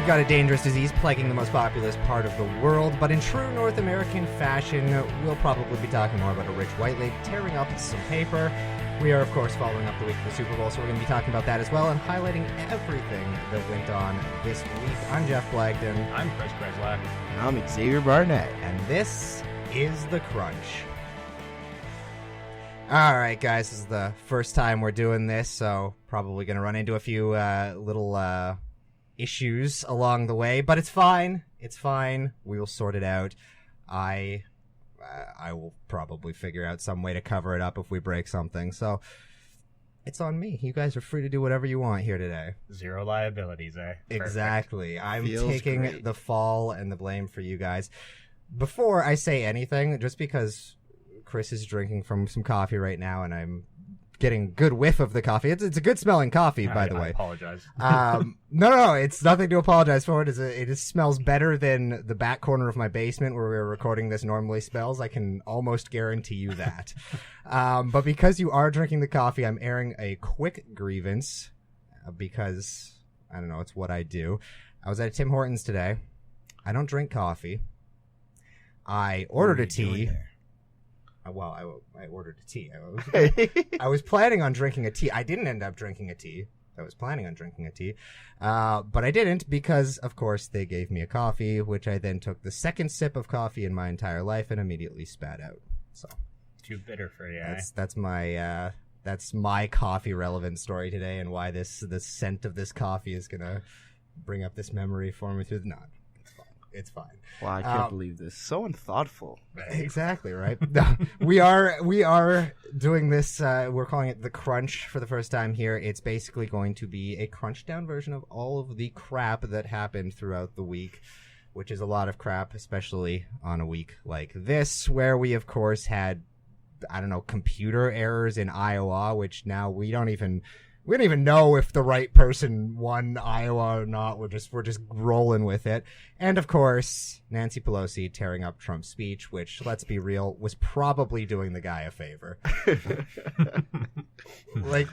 We've got a dangerous disease plaguing the most populous part of the world, but in true North American fashion, we'll probably be talking more about a rich white lady tearing up some paper. We are, of course, following up the week of the Super Bowl, so we're going to be talking about that as well and highlighting everything that went on this week. I'm Jeff Blagden. I'm Chris Kreslak. And I'm Xavier Barnett. And this is The Crunch. All right, guys, this is the first time we're doing this, so probably going to run into a few little issues along the way, but it's fine. It's fine. We will sort it out. I will probably figure out some way to cover it up if we break something, so it's on me. You guys are free to do whatever you want here today. Zero liabilities, eh? Exactly. Perfect. I'm Feels taking great. the fall and the blame for you guys. Before I say anything, just because Chris is drinking from some coffee right now and I'm getting a good whiff of the coffee. It's a good smelling coffee, by the I way. apologize. No, it's nothing to apologize for. It just smells better than the back corner of my basement where we're recording this normally smells. I can almost guarantee you that. But because you are drinking the coffee, I'm airing a quick grievance because, I don't know, it's what I do. I was at Tim Hortons today. I don't drink coffee. I ordered a tea. Well, I ordered a tea. I was planning on drinking a tea. I didn't end up drinking a tea. I was planning on drinking a tea. But I didn't because, of course, they gave me a coffee, which I then took the second sip of coffee in my entire life and immediately spat out. So Too bitter for you, eh? that's my coffee relevant story today and why the scent of this coffee is going to bring up this memory for me through the night. It's fine. Wow, I can't believe this. So unthoughtful. Exactly, right? No, we are doing this. We're calling it The Crunch for the first time here. It's basically going to be a crunch down version of all of the crap that happened throughout the week, which is a lot of crap, especially on a week like this, where we, of course, had, I don't know, computer errors in Iowa, which now we don't even know if the right person won Iowa or not. We're just rolling with it. And of course, Nancy Pelosi tearing up Trump's speech, which, let's be real, was probably doing the guy a favor. Like,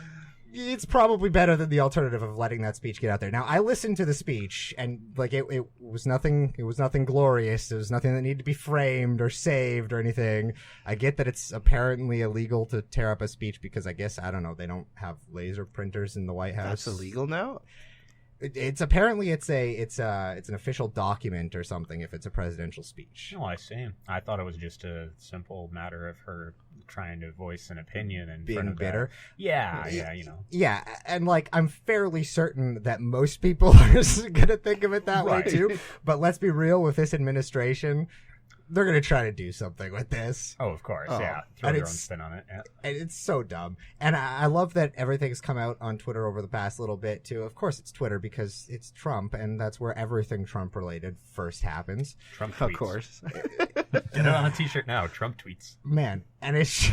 it's probably better than the alternative of letting that speech get out there. Now, I listened to the speech, and like it was nothing. It was nothing glorious. It was nothing that needed to be framed or saved or anything. I get that it's apparently illegal to tear up a speech because I guess, I don't know, they don't have laser printers in the White House. That's illegal now? It's apparently it's an official document or something if it's a presidential speech. Oh, I see. I thought it was just a simple matter of her trying to voice an opinion and Being bitter. Yeah, you know. Yeah, and like I'm fairly certain that most people are gonna think of it that way Right. too. But let's be real, with this administration, they're gonna try to do something with this. Oh, of course, Oh. yeah. Throw And your own it's- spin on it. Yeah. And it's so dumb. And I love that everything's come out on Twitter over the past little bit, too. Of course, it's Twitter because it's Trump, and that's where everything Trump-related first happens. Trump tweets. Of course. Get it on a t-shirt now. Trump tweets. Man, and it's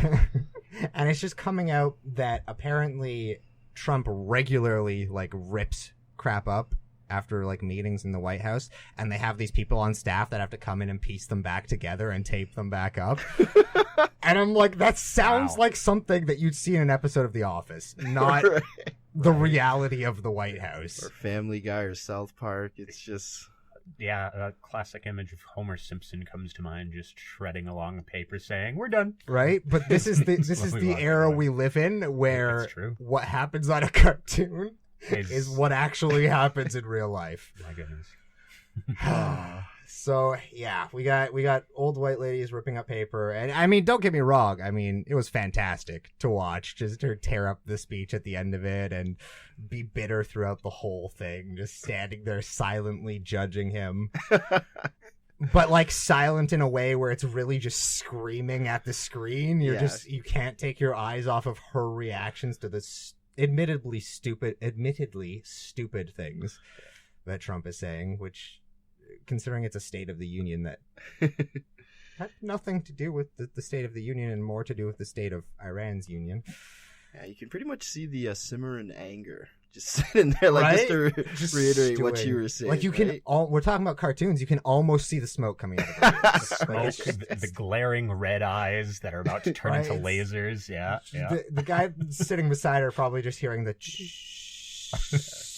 and it's just coming out that apparently Trump regularly, like, rips crap up after, like, meetings in the White House, and they have these people on staff that have to come in and piece them back together and tape them back up. And I'm like, that sounds Wow. like something that you'd see in an episode of The Office, not Right. the reality of the White House. Or Family Guy or South Park. It's just... Yeah, a classic image of Homer Simpson comes to mind, just shredding along the paper saying, "We're done." Right? But this is the Slowly walking era away. we live in where It's true. what happens on a cartoon Is- is what actually happens in real life. My goodness. So yeah, we got old white ladies ripping up paper, and I mean, don't get me wrong. I mean, it was fantastic to watch, just her tear up the speech at the end of it and be bitter throughout the whole thing, just standing there silently judging him. But like silent in a way where it's really just screaming at the screen. You can't take your eyes off of her reactions to this admittedly stupid things that Trump is saying, which, considering it's a State of the Union that had nothing to do with the State of the Union and more to do with the state of Iran's union. Yeah, you can pretty much see the simmer and anger just sitting there, like, Right? just to reiterate what stewing. you were saying. Like, you can right? we're talking about cartoons, you can almost see the smoke coming out of the Smoke, the glaring red eyes that are about to turn Right, into it's- lasers. Yeah, yeah. The guy sitting beside her probably just hearing the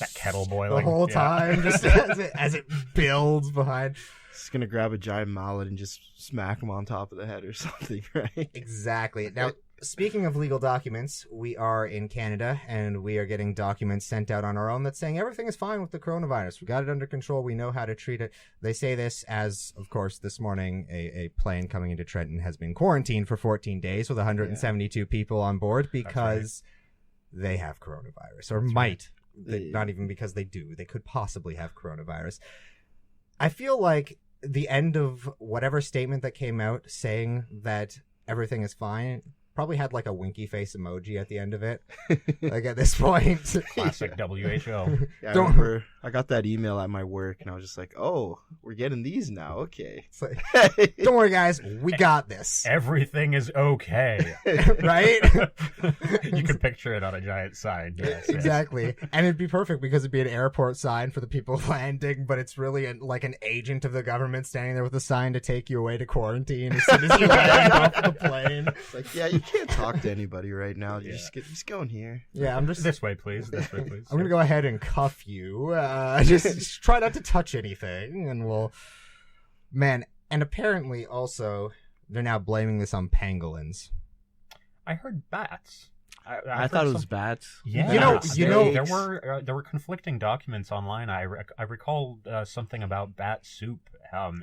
That kettle the boiling whole yeah. time, just as it builds behind. Just gonna grab a giant mallet and just smack him on top of the head or something, right? Exactly. Now, speaking of legal documents, we are in Canada, and we are getting documents sent out on our own that's saying everything is fine with the coronavirus. We got it under control. We know how to treat it. They say this as, of course, this morning, a plane coming into Trenton has been quarantined for 14 days with 172 people on board because they have coronavirus, or might. Not even because they do. They could possibly have coronavirus. I feel like the end of whatever statement that came out saying that everything is fine probably had like a winky face emoji at the end of it. Like at this point. Classic WHO. Yeah, I remember I got that email at my work and I was just like, oh, we're getting these now. Okay. It's like, don't worry, guys. We got this. Everything is okay. Right? You could picture it on a giant sign. Yes, Exactly. And it'd be perfect because it'd be an airport sign for the people landing, but it's really like an agent of the government standing there with a sign to take you away to quarantine as soon as you land off the plane. It's like, yeah, you can't talk to anybody right now. Just going here. Yeah, I'm just... This way, please. This way, please. I'm going to go ahead and cuff you. Just try not to touch anything, and we'll... Man, and apparently also, they're now blaming this on pangolins. I heard bats. I thought it was bats. Yeah, You know, there were conflicting documents online. I recall something about bat soup.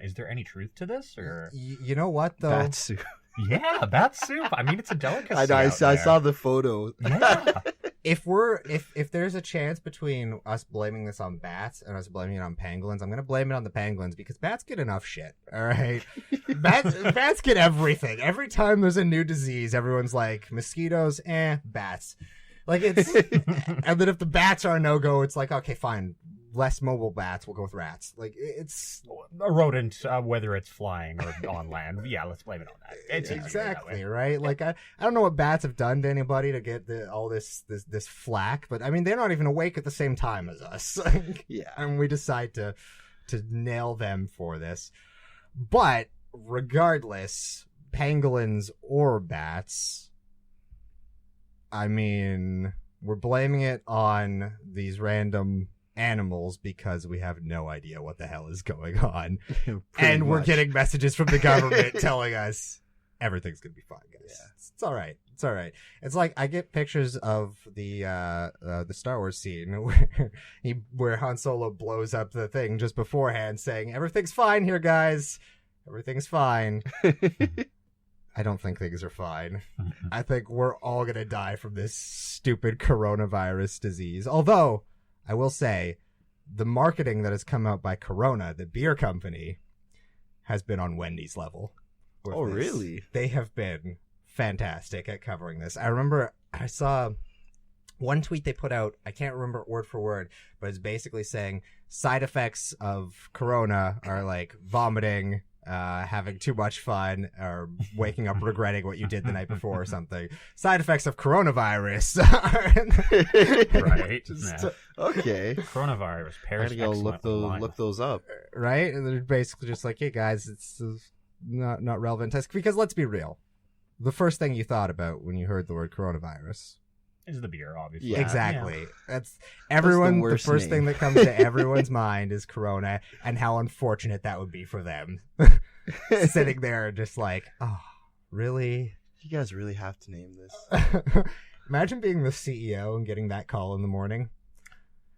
Is there any truth to this, or you know what though? Bat soup. Yeah, bat soup. I mean, it's a delicacy. I saw the photo. Yeah. If there's a chance between us blaming this on bats and us blaming it on pangolins, I'm gonna blame it on the pangolins because bats get enough shit. All right, bats get everything. Every time there's a new disease, everyone's like mosquitoes, bats. Like it's, and then if the bats are a no go, it's like okay, fine. Less mobile bats, we'll go with rats. Like it's a rodent, whether it's flying or on land. Yeah, let's blame it on that. It's exactly right. Like I don't know what bats have done to anybody to get all this flack, but I mean they're not even awake at the same time as us. Yeah, and we decide to nail them for this. But regardless, pangolins or bats, I mean, we're blaming it on these random animals because we have no idea what the hell is going on. And we're getting messages from the government telling us everything's gonna be fine, guys. Yeah. It's all right. It's all right. It's like I get pictures of the Star Wars scene where Han Solo blows up the thing just beforehand saying everything's fine here, guys. Everything's fine. I don't think things are fine. I think we're all gonna die from this stupid coronavirus disease. Although I will say, the marketing that has come out by Corona, the beer company, has been on Wendy's level. Oh, really? They have been fantastic at covering this. I remember I saw one tweet they put out, I can't remember it word for word, but it's basically saying side effects of Corona are like vomiting, having too much fun, or waking up regretting what you did the night before or something. Side effects of coronavirus. Right. Okay. Coronavirus. Paris. I gotta go look those up. Right? And they're basically just like, hey guys, it's not relevant test. Because let's be real. The first thing you thought about when you heard the word coronavirus is the beer, obviously. Yeah. Exactly. Yeah. That's everyone. The first thing that comes to everyone's mind is Corona, and how unfortunate that would be for them. Sitting there, just like, oh, really? You guys really have to name this. Imagine being the CEO and getting that call in the morning.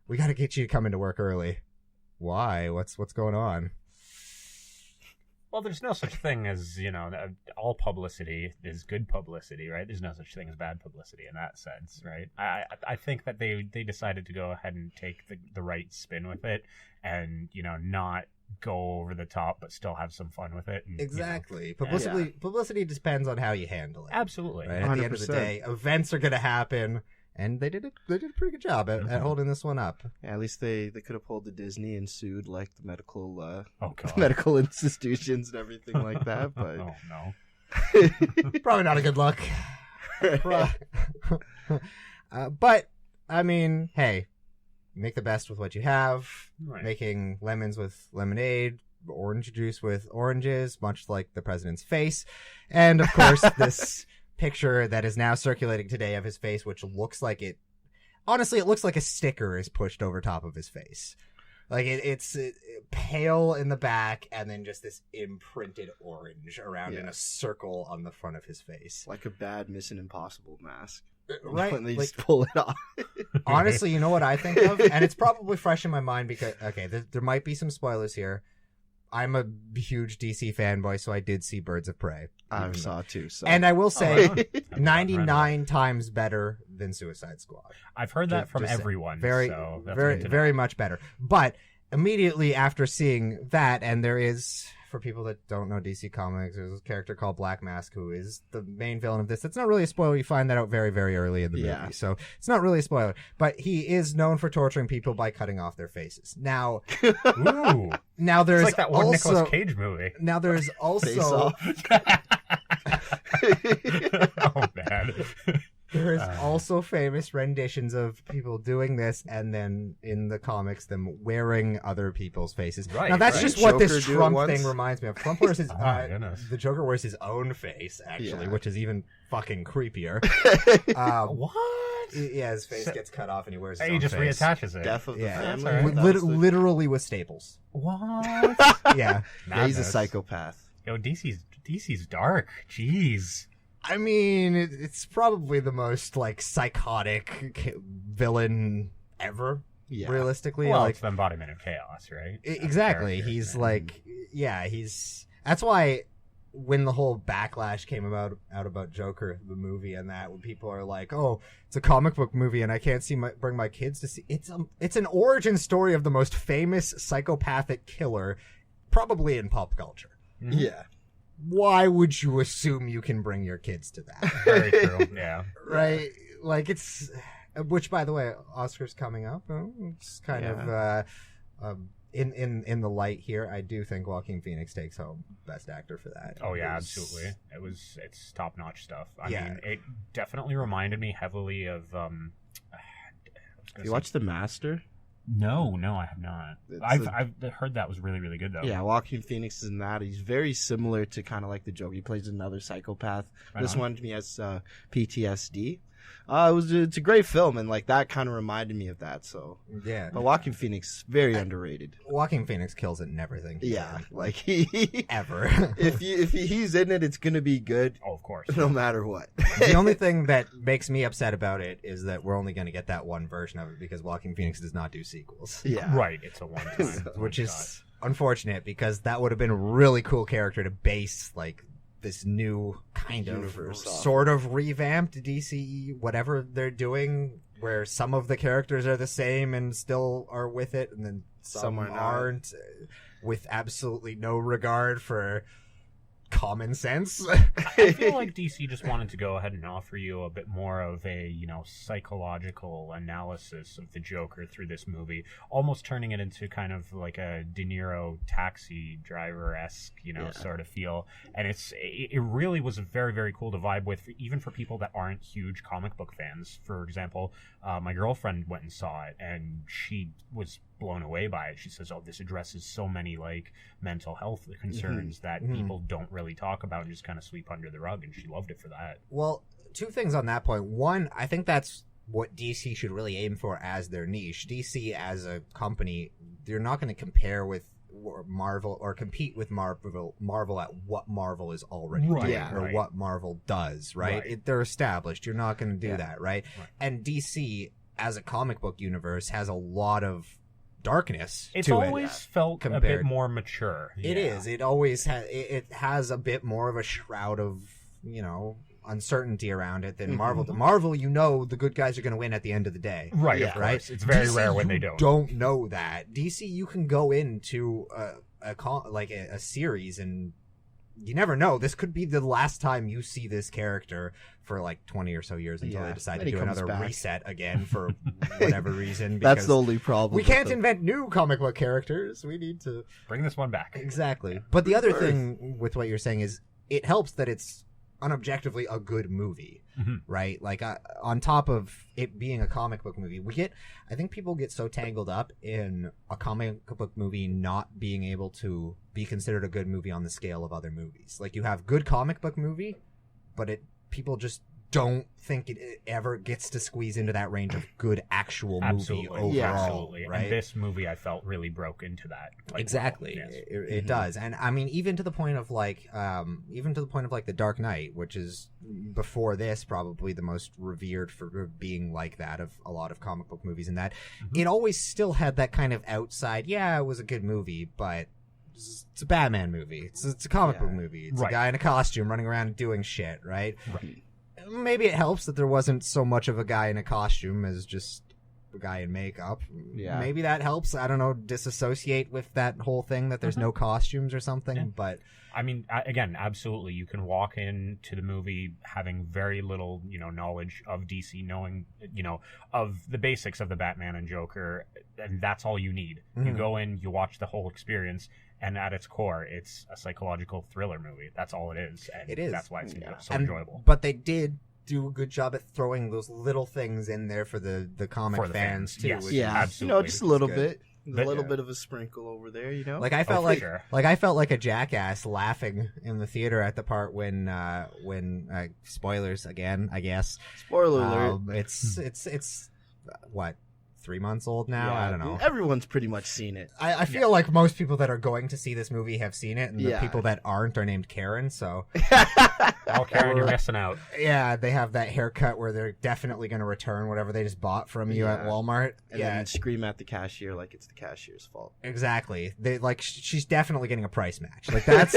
We got to get you to come into work early. Why? What's going on? Well, there's no such thing as, all publicity is good publicity, right? There's no such thing as bad publicity in that sense, right? I think that they decided to go ahead and take the right spin with it and, not go over the top, but still have some fun with it. And, exactly. Publicity depends on how you handle it. Absolutely. Right? At the end of the day, events are going to happen. And they did a pretty good job at holding this one up. Yeah, at least they could have pulled the Disney and sued like the medical medical institutions and everything like that. But oh no, probably not a good look. But I mean, hey, make the best with what you have. Right. Making lemons with lemonade, orange juice with oranges, much like the president's face, and of course this picture that is now circulating today of his face, which looks like it. honestly, it looks like a sticker is pushed over top of his face. Like it's pale in the back, and then just this imprinted orange around in a circle on the front of his face, like a bad Mission Impossible mask. Right? When they Like, just pull it off. honestly, you know what I think of, and it's probably fresh in my mind because there might be some spoilers here. I'm a huge DC fanboy, so I did see Birds of Prey. I saw it too. So. And I will say, I've read 99 times better than Suicide Squad. I've heard that from Just everyone. Very, so that's very, good to know. very much better. But immediately after seeing that, and there is, for people that don't know DC Comics, there's a character called Black Mask who is the main villain of this. It's not really a spoiler. You find that out very, very early in the movie. So it's not really a spoiler. But he is known for torturing people by cutting off their faces. Now, Ooh, now there's it's like that one also, Nicolas Cage movie. Now there's Face also off. Oh man. there is also famous renditions of people doing this, and then in the comics, them wearing other people's faces. Right, now that's right. just what Joker this do it Trump once? thing reminds me of. Trump wears his Oh, my goodness. the Joker wears his own face actually, Yeah. which is even fucking creepier. What? Yeah, his face gets cut off, and he wears his He own just face. reattaches it. Death of the Yeah. family. That's all right. That was the- Literally with staples. What? Yeah, Yeah, he's a Madness. psychopath. Yo, DC's dark. Jeez. I mean, it's probably the most like psychotic villain ever. Yeah. Well, Realistically, it's like the embodiment of chaos, right? exactly. Character. He's And- like, yeah, he's. That's why when the whole backlash came about Joker the movie and that, when people are like, "Oh, it's a comic book movie and I can't bring my kids to see," it's an origin story of the most famous psychopathic killer, probably in pop culture. Yeah. Why would you assume you can bring your kids to that? Very true. Yeah. Right? Like it's, which by the way, Oscar's coming up. It's kind of in the light here. I do think Joaquin Phoenix takes home Best Actor for that. Oh yeah, It's- absolutely. It's top notch stuff. I Yeah. mean, it definitely reminded me heavily of. You watch The Master? No, I have not. It's I've heard that was really, really good though. Yeah, Joaquin Phoenix is in that. He's very similar to kind of like the Joker. He plays another psychopath. Right This on. one to me has PTSD. It's a great film, and like that kind of reminded me of that. So, Yeah. but Joaquin Phoenix very underrated. Joaquin Phoenix kills it in everything. he's Yeah, in, like he ever. if he's in it, it's gonna be good Oh, of course. no matter what. The only thing that makes me upset about it is that we're only going to get that one version of it because Joaquin Phoenix does not do sequels. Yeah, Right. It's a one time. Which is unfortunate because that would have been a really cool character to base like this new kind of Universe off. sort of revamped DC whatever they're doing, where some of the characters are the same and still are with it, and then some are not. aren't, with absolutely no regard for common sense. I feel like DC just wanted to go ahead and offer you a bit more of a, psychological analysis of the Joker through this movie, almost turning it into kind of like a De Niro Taxi Driver-esque, sort of feel. And it really was very, very cool to vibe with, even for people that aren't huge comic book fans. For example, my girlfriend went and saw it, and she was blown away by it. She says, "Oh, this addresses so many like mental health concerns that people don't really talk about and just kind of sweep under the rug," and she loved it for that. Well, two things on that point. One, I think that's what DC should really aim for as their niche. DC as a company, they're not going to compare with Marvel or compete with Marvel at what Marvel is already Right, doing yeah, or right. what Marvel does, right? Right. They're established. You're not going to do Yeah. that, right? Right. And DC as a comic book universe has a lot of darkness It's to always it. felt a compared- bit more mature. It is. It always has. It has a bit more of a shroud of uncertainty around it than Marvel. The Marvel, the good guys are going to win at the end of the day. Right, Yeah. of Right? course. It's very DC, rare when you they don't. Don't know that. DC, you can go into a series and you never know. This could be the last time you see this character for like 20 or so years until Yeah. they decide Then to he do comes another back. reset again for whatever reason. That's Because the only problem. we with can't them. invent new comic book characters. We need to. Bring this one back. Exactly. But the other Rebirth. thing with what you're saying is it helps that it's unobjectively a good movie, Mhm. right? Like on top of it being a comic book movie, I think people get so tangled up in a comic book movie not being able to be considered a good movie on the scale of other movies. Like you have good comic book movie, but people just don't think it ever gets to squeeze into that range of good actual movie Absolutely. overall. Yeah. Absolutely. Right? And this movie, I felt, really broke into that. Exactly. Well, yes. It does. And I mean, even to the point of like The Dark Knight, which is before this probably the most revered for being like that of a lot of comic book movies, and that it always still had that kind of outside, yeah, it was a good movie, but it's a Batman movie. It's a comic book movie. It's Right. a guy in a costume running around doing shit, right? Right. Maybe it helps that there wasn't so much of a guy in a costume as just a guy in makeup. Yeah. Maybe that helps. I don't know, disassociate with that whole thing that there's no costumes or something, Yeah. but I mean, again, absolutely. You can walk into the movie having very little, knowledge of DC, knowing, of the basics of the Batman and Joker, and that's all you need. You Mhm. go in, you watch the whole experience, and at its core, it's a psychological thriller movie. That's all it is. And It is. That's why it's so and- enjoyable. But they did do a good job at throwing those little things in there for the comic For the fans, fans, too. yes. which Yeah, is- absolutely. just a little It's bit. But- A little bit of a sprinkle over there, Like I felt for like sure. I felt like a jackass laughing in the theater at the part when spoilers again, I guess. Spoiler alert. It's what, 3 months old now? Yeah, I don't know. Everyone's pretty much seen it. I feel like most people that are going to see this movie have seen it, and the Yeah. people that aren't are named Karen. So Oh, Karen, you're missing out. yeah, they have that haircut where they're definitely going to return whatever they just bought from you at Yeah. Walmart. And then scream at the cashier like it's the cashier's fault. Exactly. They she's definitely getting a price match. Like that's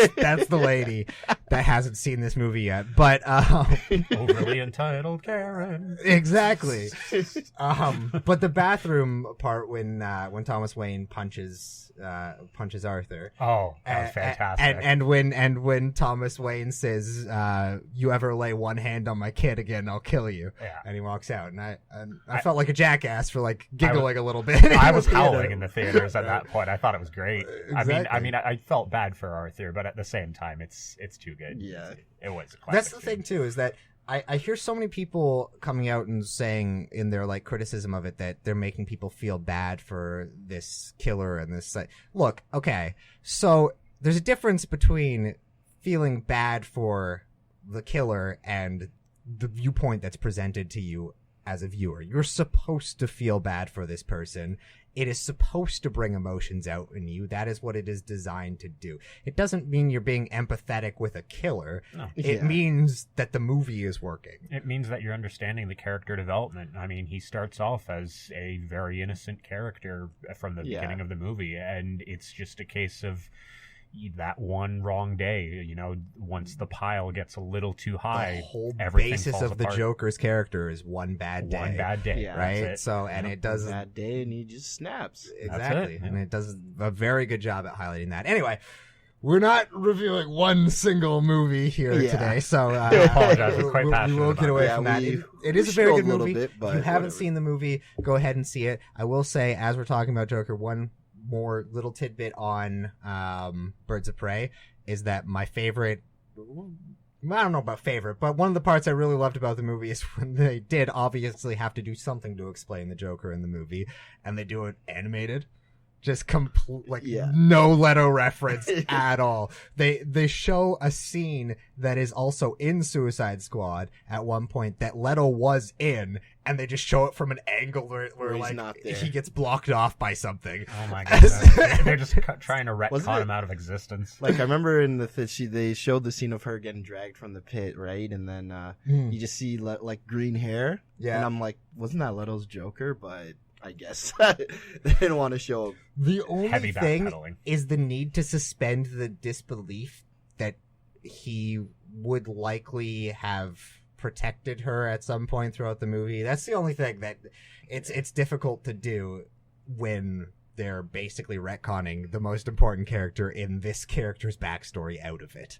the lady that hasn't seen this movie yet. But Overly entitled Karen. exactly. But the bathroom part when Thomas Wayne punches Arthur. Oh, that was fantastic. And when Thomas Wayne says, "You ever lay one hand on my kid again, I'll kill you," Yeah. and he walks out, and I felt like a jackass for like giggling a little bit. I was howling in the theaters at that point. I thought it was great. Exactly. I felt bad for Arthur, but at the same time, it's too good. Yeah. It was a classic. That's the thing too, is that I hear so many people coming out and saying in their like criticism of it that they're making people feel bad for this killer and this. Look, okay, so there's a difference between feeling bad for the killer and the viewpoint that's presented to you as a viewer. You're supposed to feel bad for this person. It is supposed to bring emotions out in you. That is what it is designed to do. It doesn't mean you're being empathetic with a killer. No. It Yeah. means that the movie is working. It means that you're understanding the character development. I mean, he starts off as a very innocent character from the Yeah. beginning of the movie, and it's just a case of that one wrong day. Once the pile gets a little too high, The whole everything basis falls of the apart. Joker's character is one bad day. One bad day, Yeah. right? That's it. So, and it does Bad day and he just snaps. exactly, it, and yeah. it does a very good job at highlighting that. Anyway, we're not reviewing one single movie here Yeah. today, so I apologize. We're quite we passionate will about get away it. from Yeah, that. we- It we is a very strolled good a little movie. bit, but if you haven't whatever. seen the movie, go ahead and see it. I will say, as we're talking about Joker, one more little tidbit on Birds of Prey is that my favorite. I don't know about favorite, but one of the parts I really loved about the movie is when they did obviously have to do something to explain the Joker in the movie, and they do it animated. Just Yeah. no Leto reference at all. They show a scene that is also in Suicide Squad at one point that Leto was in, and they just show it from an angle where he's like not there. he gets blocked off by something. Oh my goodness! They're just trying to Wasn't retcon it- him out of existence. Like I remember in they showed the scene of her getting dragged from the pit, right? And then you just see like green hair. Yeah. And I'm like, wasn't that Leto's Joker? But I guess they didn't want to show. The only Heavy thing backpedaling. is the need to suspend the disbelief that he would likely have protected her at some point throughout the movie. That's the only thing that it's difficult to do when they're basically retconning the most important character in this character's backstory out of it.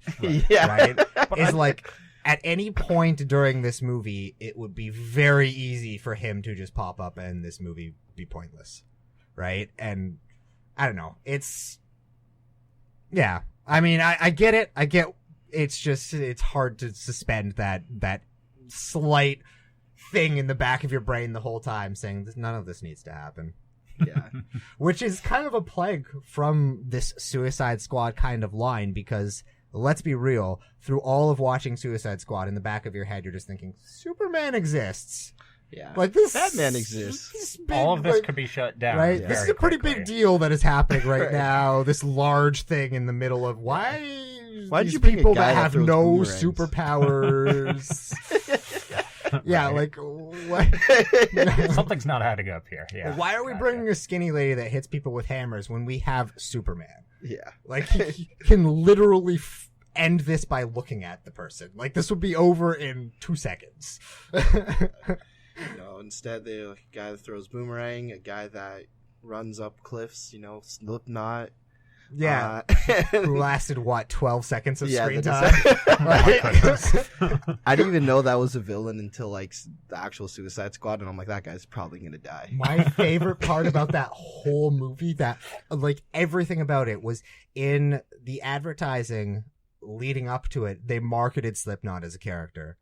Yeah. Right? Is like at any point during this movie, it would be very easy for him to just pop up and this movie be pointless. Right? And I don't know. Yeah. I mean, I get it. I get it's hard to suspend that slight thing in the back of your brain the whole time saying none of this needs to happen. Yeah. Which is kind of a plague from this Suicide Squad kind of line because let's be real, through all of watching Suicide Squad, in the back of your head, you're just thinking, Superman exists. Yeah. Like this, Batman exists. This big, All of this like, could be shut down. right? very This is a pretty quickly. big deal that is happening right Right. now. This large thing in the middle of why Why'd these you bring a people guy that that have throws no boomerangs? superpowers. Yeah, Right. like what? Something's not adding up here. Yeah. Why are we Gotcha. bringing a skinny lady that hits people with hammers when we have Superman? Yeah. Like he can literally end this by looking at the person. Like this would be over in 2 seconds. No, instead they're like a guy that throws boomerang, a guy that runs up cliffs, Slipknot. Yeah. Who lasted what, 12 seconds of Yeah, screen that time? is- I didn't even know that was a villain until like the actual Suicide Squad, and I'm like, that guy's probably gonna die. My favorite part about that whole movie, that like everything about it, was in the advertising leading up to it. They marketed Slipknot as a character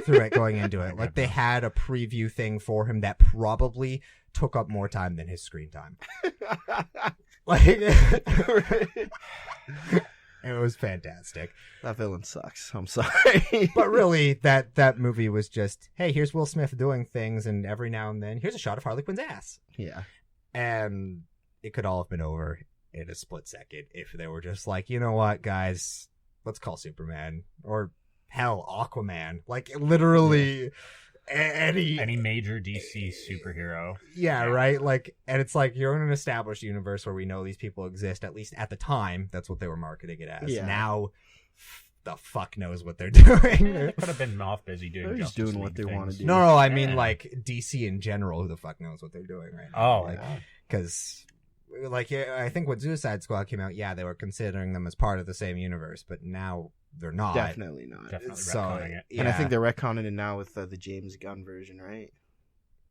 through it going into it. Like they had a preview thing for him that probably took up more time than his screen time. Like it was fantastic. That villain sucks. I'm sorry. But really, that movie was just, hey, here's Will Smith doing things, and every now and then, here's a shot of Harley Quinn's ass. Yeah. And it could all have been over in a split second if they were just like, you know what, guys, let's call Superman, or hell, Aquaman. Like literally Any major DC superhero. yeah, right? Like, and it's like, you're in an established universe where we know these people exist, at least at the time. That's what they were marketing it as. Yeah. Now, the fuck knows what they're doing. They could have been off busy doing They're just Justice doing what League they wanna things. do. No, I mean Yeah. like DC in general. Who the fuck knows what they're doing right now? Oh, like, yeah. because like I think when Suicide Squad came out, yeah, they were considering them as part of the same universe, but now they're not. Definitely not. Definitely So, retconning it. And I yeah. think they're retconning it now with the James Gunn version, right?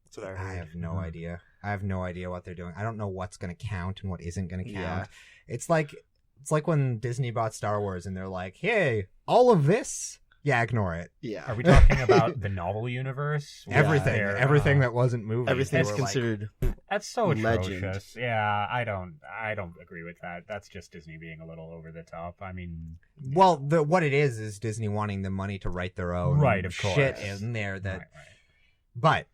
That's what I I heard. have no idea. I have no idea what they're doing. I don't know what's going to count and what isn't going to count. Yeah. It's like when Disney bought Star Wars and they're like, "Hey, all of this, yeah, ignore it. Yeah. Are we talking about the novel universe? Yeah, Everything, Where, everything that wasn't movies. Everything's they were like, considered That's so Legend. atrocious. Yeah, I don't agree with that. That's just Disney being a little over the top. I mean, well, what it is Disney wanting the money to write their own Right, of shit course. in there. That, right.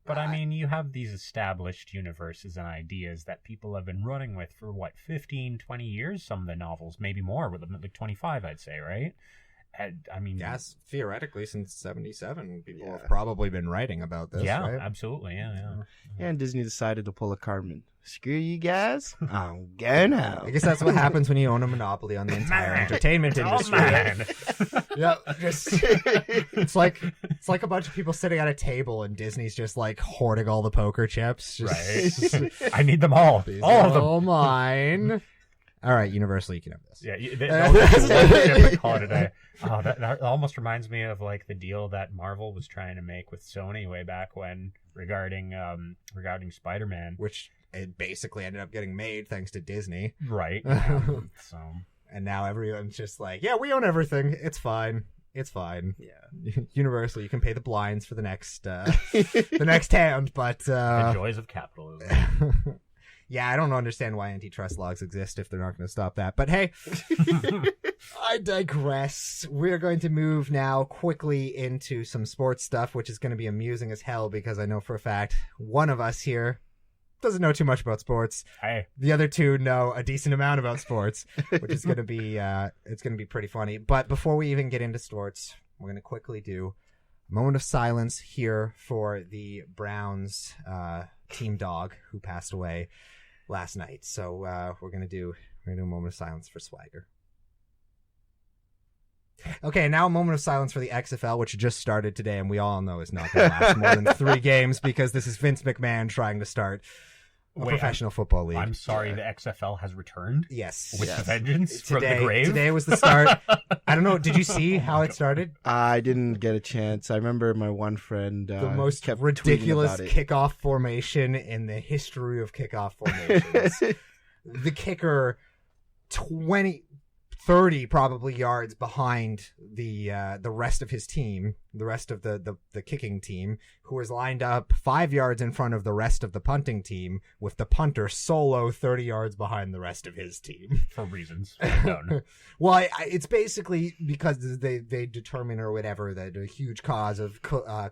but I mean, you have these established universes and ideas that people have been running with for, 15, 20 years? Some of the novels, maybe more, with them, like 25, I'd say, right? And, I mean... yes, theoretically, since '77, people Yeah. have probably been writing about this, yeah, right? absolutely, yeah. And Disney decided to pull a Cartman. Screw you guys. I'm going out. I guess that's what happens when you own a monopoly on the entire Man. entertainment Oh, industry. man. Yeah, just it's like a bunch of people sitting at a table and Disney's just like hoarding all the poker chips. Just, Right. I need them all. These All are of them. all mine. All right, Universal, you can have this. Yeah, that call it a day. Oh, that almost reminds me of like the deal that Marvel was trying to make with Sony way back when regarding Spider-Man. Which it basically ended up getting made thanks to Disney. Right. So And now everyone's just like, yeah, we own everything. It's fine. It's fine. Yeah. Universal, you can pay the blinds for the next the next hand, but the joys of capitalism. yeah, I don't understand why antitrust laws exist if they're not going to stop that. But hey, I digress. We're going to move now quickly into some sports stuff, which is going to be amusing as hell because I know for a fact one of us here doesn't know too much about sports. Hey, The other two know a decent amount about sports, which is going to be it's going to be pretty funny. But before we even get into sports, we're going to quickly do a moment of silence here for the Browns team dog who passed away last night. So we're going to do a moment of silence for Swagger. Okay, now a moment of silence for the XFL, which just started today, and we all know is not going to last more than 3 games because this is Vince McMahon trying to start a professional football league. I'm sorry, the XFL has returned Yes. with Yes. vengeance from the Today, grave. today was the start. I don't know. Did you see how it started? I didn't get a chance. I remember my one friend The most kept ridiculous tweeting about kickoff formation in the history of kickoff formations. it. The kicker, 30 probably yards behind the rest of his team, the rest of the kicking team, who is lined up 5 yards in front of the rest of the punting team, with the punter solo 30 yards behind the rest of his team. For reasons unknown. Well, it's basically because they determine or whatever that a huge cause of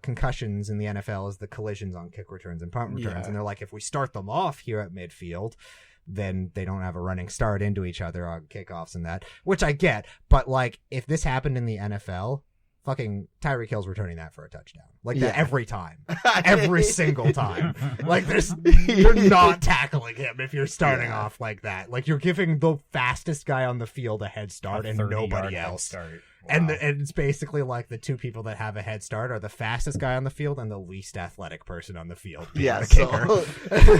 concussions in the NFL is the collisions on kick returns and punt returns. Yeah. And they're like, if we start them off here at midfield, then they don't have a running start into each other on kickoffs and that, which I get. But like, if this happened in the NFL, fucking Tyreek Hill's returning that for a touchdown. Like that every time. Every single time. Like you're not tackling him if you're starting off like that. Like you're giving the fastest guy on the field a head start and nobody else. Wow. And it's basically like the two people that have a head start are the fastest guy on the field and the least athletic person on the field. Yeah, the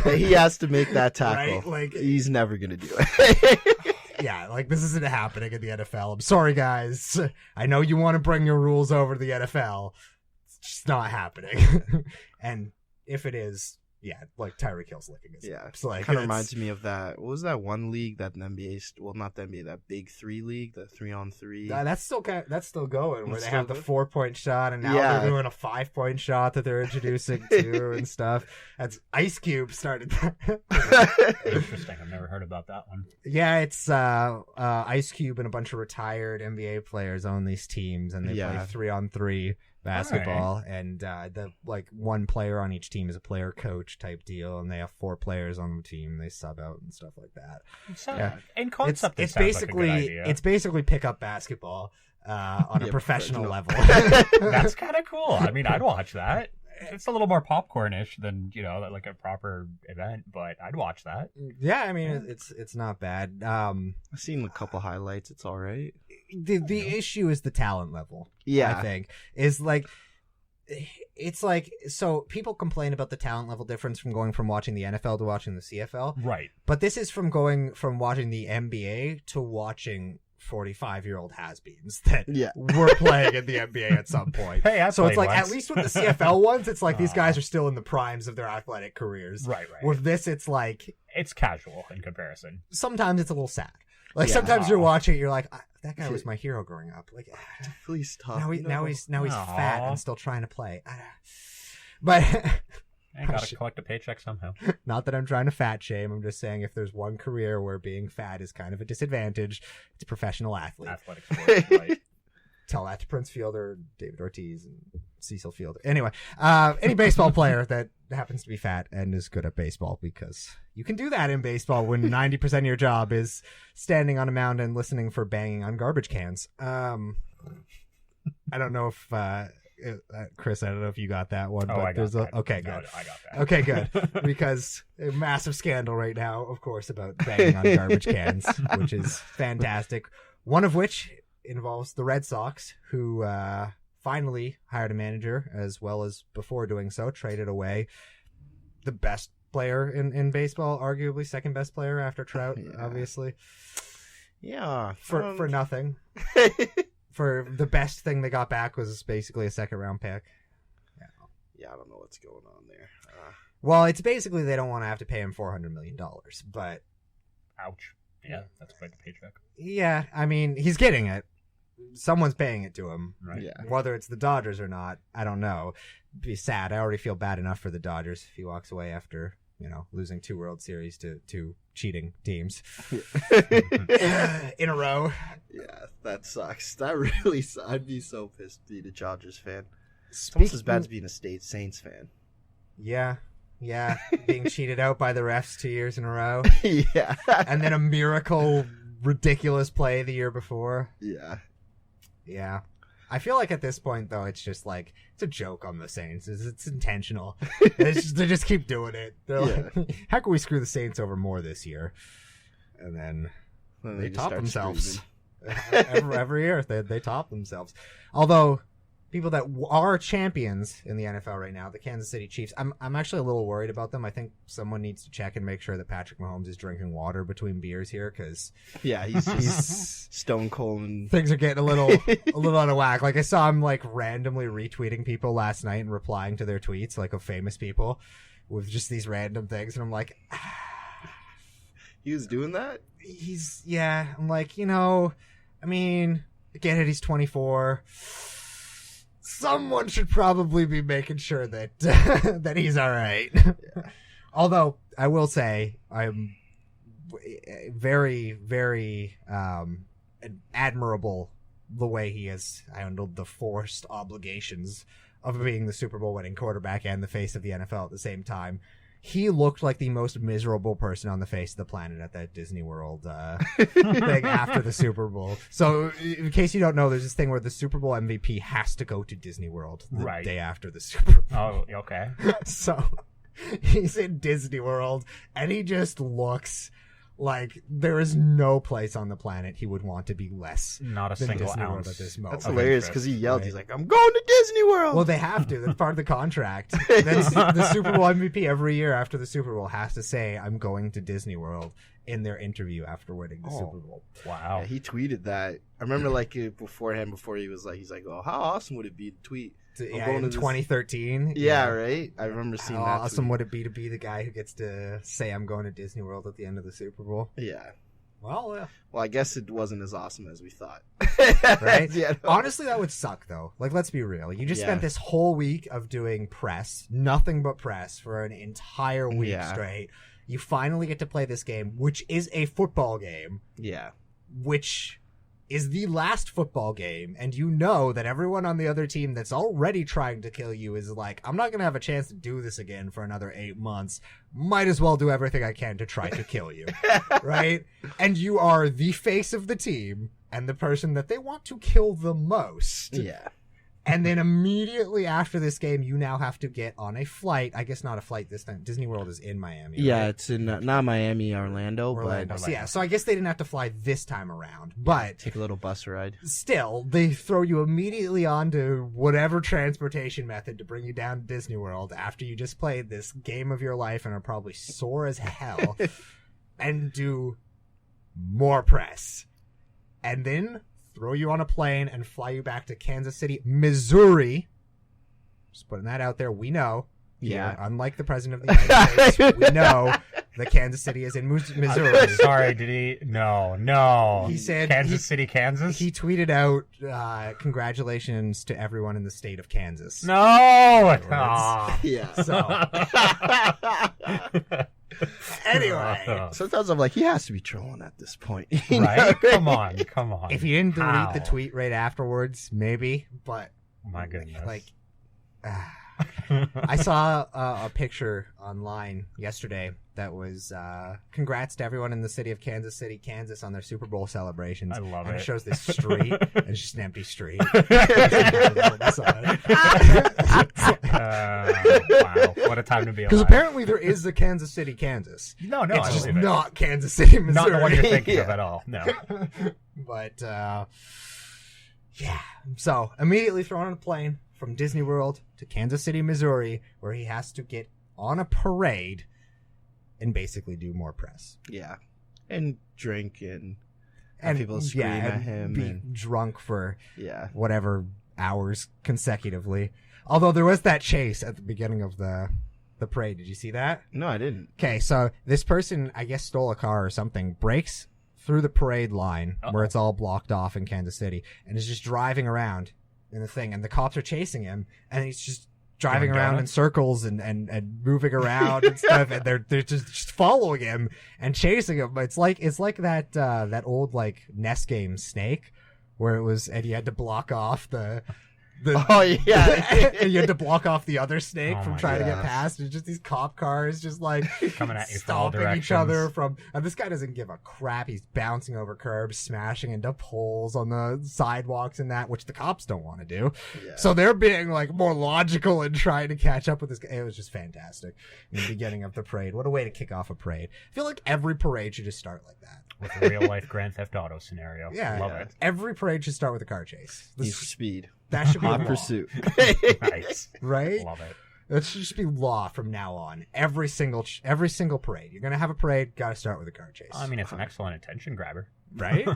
so he has to make that tackle. Right? Like, he's never gonna do it. yeah, like this isn't happening in the NFL. I'm sorry, guys. I know you want to bring your rules over to the NFL. It's just not happening. And if it is, yeah, like Tyreek Hill's licking his lips. Like, Kind of reminds me of that. What was that one league that the NBA? Well, not the NBA. That Big Three league, the 3-on-3. That's still going. Where It's they have the still 4-point shot, and now Yeah. they're doing a 5-point shot that they're introducing too and stuff. That's Ice Cube started that. Interesting. I've never heard about that one. Yeah, it's Ice Cube and a bunch of retired NBA players own these teams, and they play 3-on-3 basketball. And the like one player on each team is a player coach type deal, and they have 4 players on the team. They sub out and stuff like that. So, Yeah. in concept, It's sounds basically like a good idea. it's basically pickup basketball on a professional level. That's kind of cool. I mean, I'd watch that. It's a little more popcornish than, like a proper event, but I'd watch that. Yeah, I mean it's not bad. I've seen a couple highlights. It's all right. The issue is the talent level. Yeah. I think is like it's like, so people complain about the talent level difference from going from watching the NFL to watching the CFL, Right. but this is from going from watching the NBA to watching 45-year-old has-beens that were playing in the NBA at some point. Hey, I so it's played like, once. at least with the CFL ones, it's like these guys are still in the primes of their athletic careers. Right. With this, it's like, It's casual in comparison. sometimes it's a little sad. Like Yeah. sometimes you're watching it, you're like, that guy was my hero growing up. Like, Please stop. now he's fat Aw. and still trying to play. But I gotta collect a paycheck somehow. not that I'm trying to fat shame. I'm just saying if there's one career where being fat is kind of a disadvantage, it's professional athlete. Athletic sports, right? Tell that to Prince Fielder, David Ortiz, and Cecil Fielder. Anyway, any baseball player that happens to be fat and is good at baseball, because you can do that in baseball when 90% of your job is standing on a mound and listening for banging on garbage cans. I don't know if Chris, I don't know if you got that one. Oh, but I got that. Okay, No, good. I got that. Okay, good. Because a massive scandal right now, of course, about banging on garbage cans, which is fantastic. One of which involves the Red Sox, who finally hired a manager, as well as before doing so, traded away the best player in baseball, arguably second best player after Trout, obviously. Yeah. For nothing. For the best thing they got back was basically a second round pick. Yeah, I don't know what's going on there. Well, it's basically they don't want to have to pay him $400 million, but Ouch. Yeah, that's quite the paycheck. yeah, I mean, he's getting it. Someone's paying it to him. Right. Yeah. Whether it's the Dodgers or not, I don't know. It'd be sad. I already feel bad enough for the Dodgers if he walks away after, losing 2 World Series to cheating teams in a row. Yeah, that sucks. That really sucks. I'd be so pissed being a Chargers fan. It's almost as bad as being a Saints fan. Yeah. Being cheated out by the refs 2 years in a row. Yeah. And then a miracle, ridiculous play the year before. Yeah. Yeah. I feel like at this point, though, it's just like, it's a joke on the Saints. It's intentional. They just keep doing it. They're like, how can we screw the Saints over more this year? And then they just top start themselves. screaming. every year, they top themselves. Although, people that are champions in the NFL right now, the Kansas City Chiefs, I'm actually a little worried about them. I think someone needs to check and make sure that Patrick Mahomes is drinking water between beers here, because Yeah, he's just he's stone cold and things are getting a little out of whack. Like I saw him like randomly retweeting people last night and replying to their tweets, like of famous people, with just these random things, and I'm like, he was doing that. I'm like, I mean, get it, he's 24. Someone should probably be making sure that that he's all right. Although, I will say, I'm very, very admirable the way he has handled the forced obligations of being the Super Bowl winning quarterback and the face of the NFL at the same time. He looked like the most miserable person on the face of the planet at that Disney World thing after the Super Bowl. So, in case you don't know, there's this thing where the Super Bowl MVP has to go to Disney World the day after the Super Bowl. Oh, okay. So, he's in Disney World, and he just looks like there is no place on the planet he would want to be less Not a than single Disney World ounce. at this moment. That's hilarious because he yelled. Right. He's like, "I'm going to Disney World." Well, they have to. That's part of the contract. That's the Super Bowl MVP every year after the Super Bowl has to say, "I'm going to Disney World" in their interview after winning the Super Bowl. Wow. Yeah, he tweeted that. I remember before he was like, he's like, "Oh, how awesome would it be to tweet?" Yeah, going in to this- 2013. Yeah, right. I remember seeing How that. awesome tweet. would it be to be the guy who gets to say, "I'm going to Disney World" at the end of the Super Bowl? Yeah. Well, Well, I guess it wasn't as awesome as we thought. Right? Yeah. no. honestly, that would suck, though. Like, let's be real. You just Yeah. spent this whole week of doing press, nothing but press, for an entire week Yeah. straight. You finally get to play this game, which is a football game, Yeah. which is the last football game, and you know that everyone on the other team that's already trying to kill you is like, I'm not going to have a chance to do this again for another 8 months. Might as well do everything I can to try to kill you. Right? And you are the face of the team and the person that they want to kill the most. Yeah. And then immediately after this game, you now have to get on a flight. I guess not a flight this time. Disney World is in Miami. Yeah, right? it's in not Miami, Orlando, Orlando. but So, yeah, so I guess they didn't have to fly this time around. But take a little bus ride. still, they throw you immediately onto whatever transportation method to bring you down to Disney World after you just played this game of your life and are probably sore as hell and do more press. And then throw you on a plane and fly you back to Kansas City, Missouri. Just putting that out there. We know. Yeah. Here, unlike the president of the United States, we know that Kansas City is in Missouri. Sorry, did he? No. He said Kansas City, Kansas? He tweeted out, congratulations to everyone in the state of Kansas. No! Aw. Yeah. So, anyway, Sometimes I'm like, he has to be trolling at this point. You know? Right? Come on. if you didn't delete How? the tweet right afterwards, maybe, but My goodness. like, I saw a picture online yesterday that was congrats to everyone in the city of Kansas City, Kansas on their Super Bowl celebrations. I love and it. it shows this street, and it's just an empty street. Wow. What a time to be Because alive. apparently there is a Kansas City, Kansas. No, it's I just believe it. not Kansas City, Missouri. Not the one you're thinking of Yeah. at all. No. But, yeah. So, immediately thrown on a plane from Disney World to Kansas City, Missouri, where he has to get on a parade and basically do more press. Yeah. And drink and have people scream at him. Be And, drunk for yeah. whatever hours consecutively. Although there was that chase at the beginning of the parade. Did you see that? No, I didn't. Okay, so this person, I guess, stole a car or something, breaks through the parade line where it's all blocked off in Kansas City, and is just driving around in the thing, and the cops are chasing him, and he's just driving Doing around in donuts? circles and moving around and stuff, and they're just following him and chasing him. It's like that old like NES game Snake, where it was, and you had to block off the Oh, yeah. you had to block off the other snake Oh from my trying to get gosh. past. It's just these cop cars just like Coming at you from all stomping each other directions. from. And this guy doesn't give a crap. He's bouncing over curbs, smashing into poles on the sidewalks and that, which the cops don't want to do. Yeah. So they're being like more logical and trying to catch up with this guy. It was just fantastic in the beginning of the parade. What a way to kick off a parade. I feel like every parade should just start like that. With a real life Grand Theft Auto scenario. Yeah. Love Yeah. it. Every parade should start with a car chase. Need for Speed. That should be Hot law, Pursuit. Nice. right? Love it. That should just be law from now on. Every single parade. You're gonna have a parade. Got to start with a car chase. I mean, it's an excellent attention grabber. right?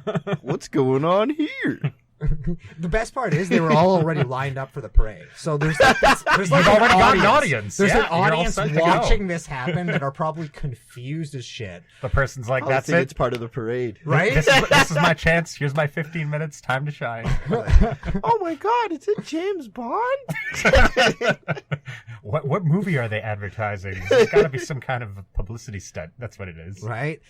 What's going on here? The best part is they were all already lined up for the parade. So there's like You've already got an audience. There's Yeah, an you're all audience set to go. watching this happen that are probably confused as shit. The person's like, I that's think it. it's part of the parade. Right? This is my chance. Here's my 15 minutes. Time to shine. Oh my god, it's a James Bond? What movie are they advertising? There's got to be some kind of publicity stunt. That's what it is. Right?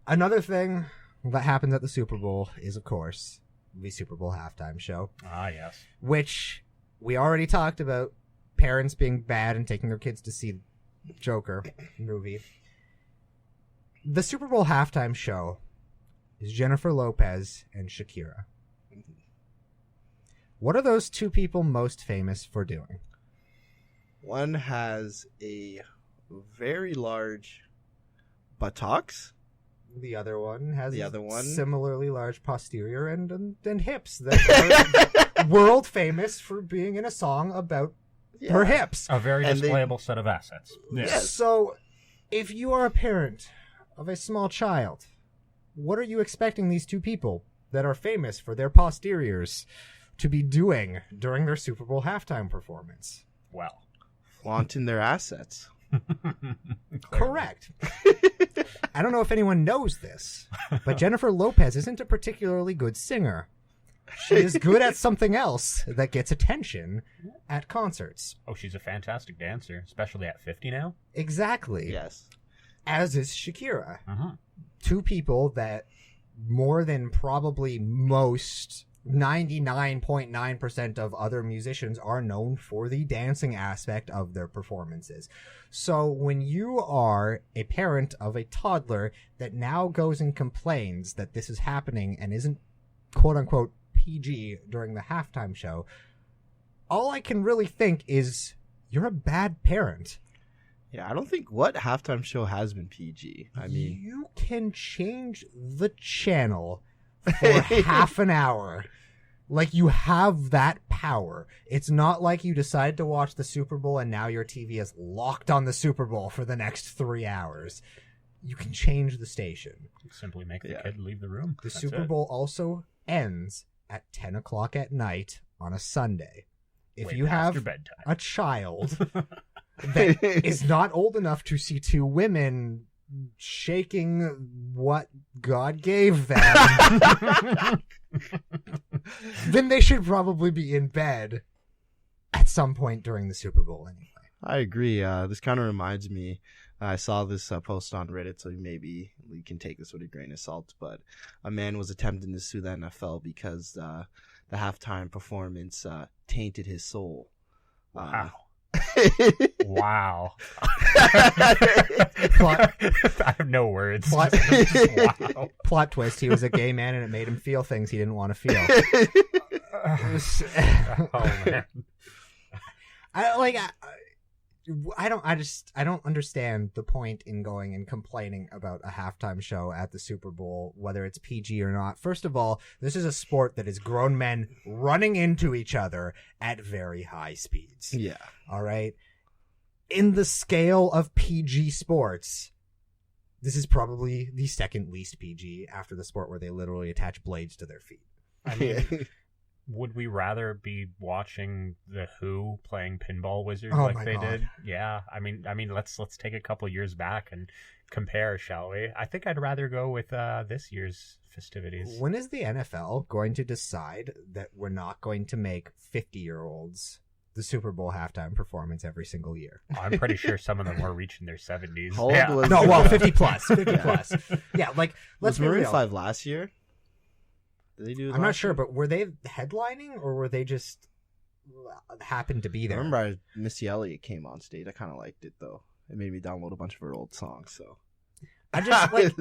Another thing that happens at the Super Bowl is, of course, the Super Bowl halftime show, Ah, yes. which we already talked about parents being bad and taking their kids to see Joker movie. The Super Bowl halftime show is Jennifer Lopez and Shakira. What are those two people most famous for doing? One has a very large buttocks. The other one has The other one? similarly large posterior and hips that are world famous for being in a song about her hips. A very And they- displayable set of assets. Yes. So, if you are a parent of a small child, what are you expecting these two people that are famous for their posteriors to be doing during their Super Bowl halftime performance? Well. Flaunting their assets. Correct. I don't know if anyone knows this, but Jennifer Lopez isn't a particularly good singer. She is good at something else that gets attention at concerts. Oh, she's a fantastic dancer, especially at 50 now. Exactly. Yes. As is Shakira. Uh-huh. Two people that more than probably most 99.9% of other musicians are known for the dancing aspect of their performances. So when you are a parent of a toddler that now goes and complains that this is happening and isn't quote unquote PG during the halftime show, all I can really think is you're a bad parent. Yeah, I don't think what halftime show has been PG. I mean, You can change the channel for half an hour. Like, you have that power. It's not like you decide to watch the Super Bowl and now your TV is locked on the Super Bowl for the next 3 hours. You can change the station. Simply make the Yeah. kid leave the room. The That's Super it. Bowl also ends at 10 o'clock at night on a Sunday. If Way you past your have bedtime. a child that is not old enough to see two women shaking what God gave them, then they should probably be in bed at some point during the Super Bowl anyway. I agree. This kind of reminds me. I saw this post on Reddit, so maybe we can take this with a grain of salt. But a man was attempting to sue the NFL because the halftime performance tainted his soul. Wow. Wow. Plot, I have no words. Plot- Wow. plot twist, he was a gay man and it made him feel things he didn't want to feel. Oh, man. I don't understand the point in going and complaining about a halftime show at the Super Bowl, whether it's PG or not. First of all, this is a sport that is grown men running into each other at very high speeds. Yeah. All right. In the scale of PG sports, this is probably the second least PG after the sport where they literally attach blades to their feet. I mean, would we rather be watching the Who playing Pinball Wizard Oh like my they God. did? Yeah, I mean, let's take a couple years back and compare, shall we? I think I'd rather go with this year's festivities. When is the NFL going to decide that we're not going to make 50-year-olds the Super Bowl halftime performance every single year? I'm pretty sure some of them were reaching their 70s. How old Yeah. was- No, well, 50 plus. 50 plus. Yeah, like, let's Was be Maroon real. 5 last year? Did they do it I'm not last sure, year? but were they headlining or were they just happened to be I there? remember Missy Elliott came on stage. I kind of liked it, though. It made me download a bunch of her old songs, so. I just, like,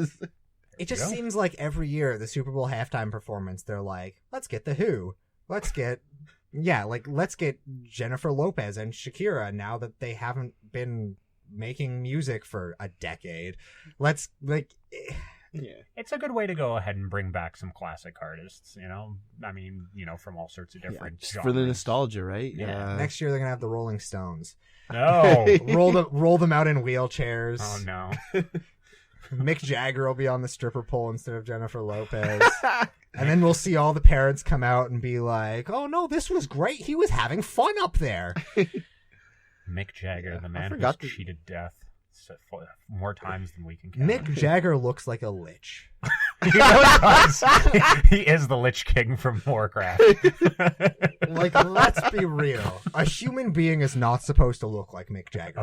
it just Yeah. seems like every year the Super Bowl halftime performance, they're like, let's get the Who. Let's get Jennifer Lopez and Shakira now that they haven't been making music for a decade. Let's, Yeah. It's a good way to go ahead and bring back some classic artists, you know? I mean, from all sorts of different Just genres. for the nostalgia, right? Yeah. next year they're going to have the Rolling Stones. No. Roll them out in wheelchairs. Oh, no. Mick Jagger will be on the stripper pole instead of Jennifer Lopez. And then we'll see all the parents come out and be like, "Oh no, this was great. He was having fun up there." Mick Jagger, the man forgot who's cheated death more times than we can count. Mick Jagger looks like a lich. He really does. He is the Lich King from Warcraft. Like, let's be real. A human being is not supposed to look like Mick Jagger.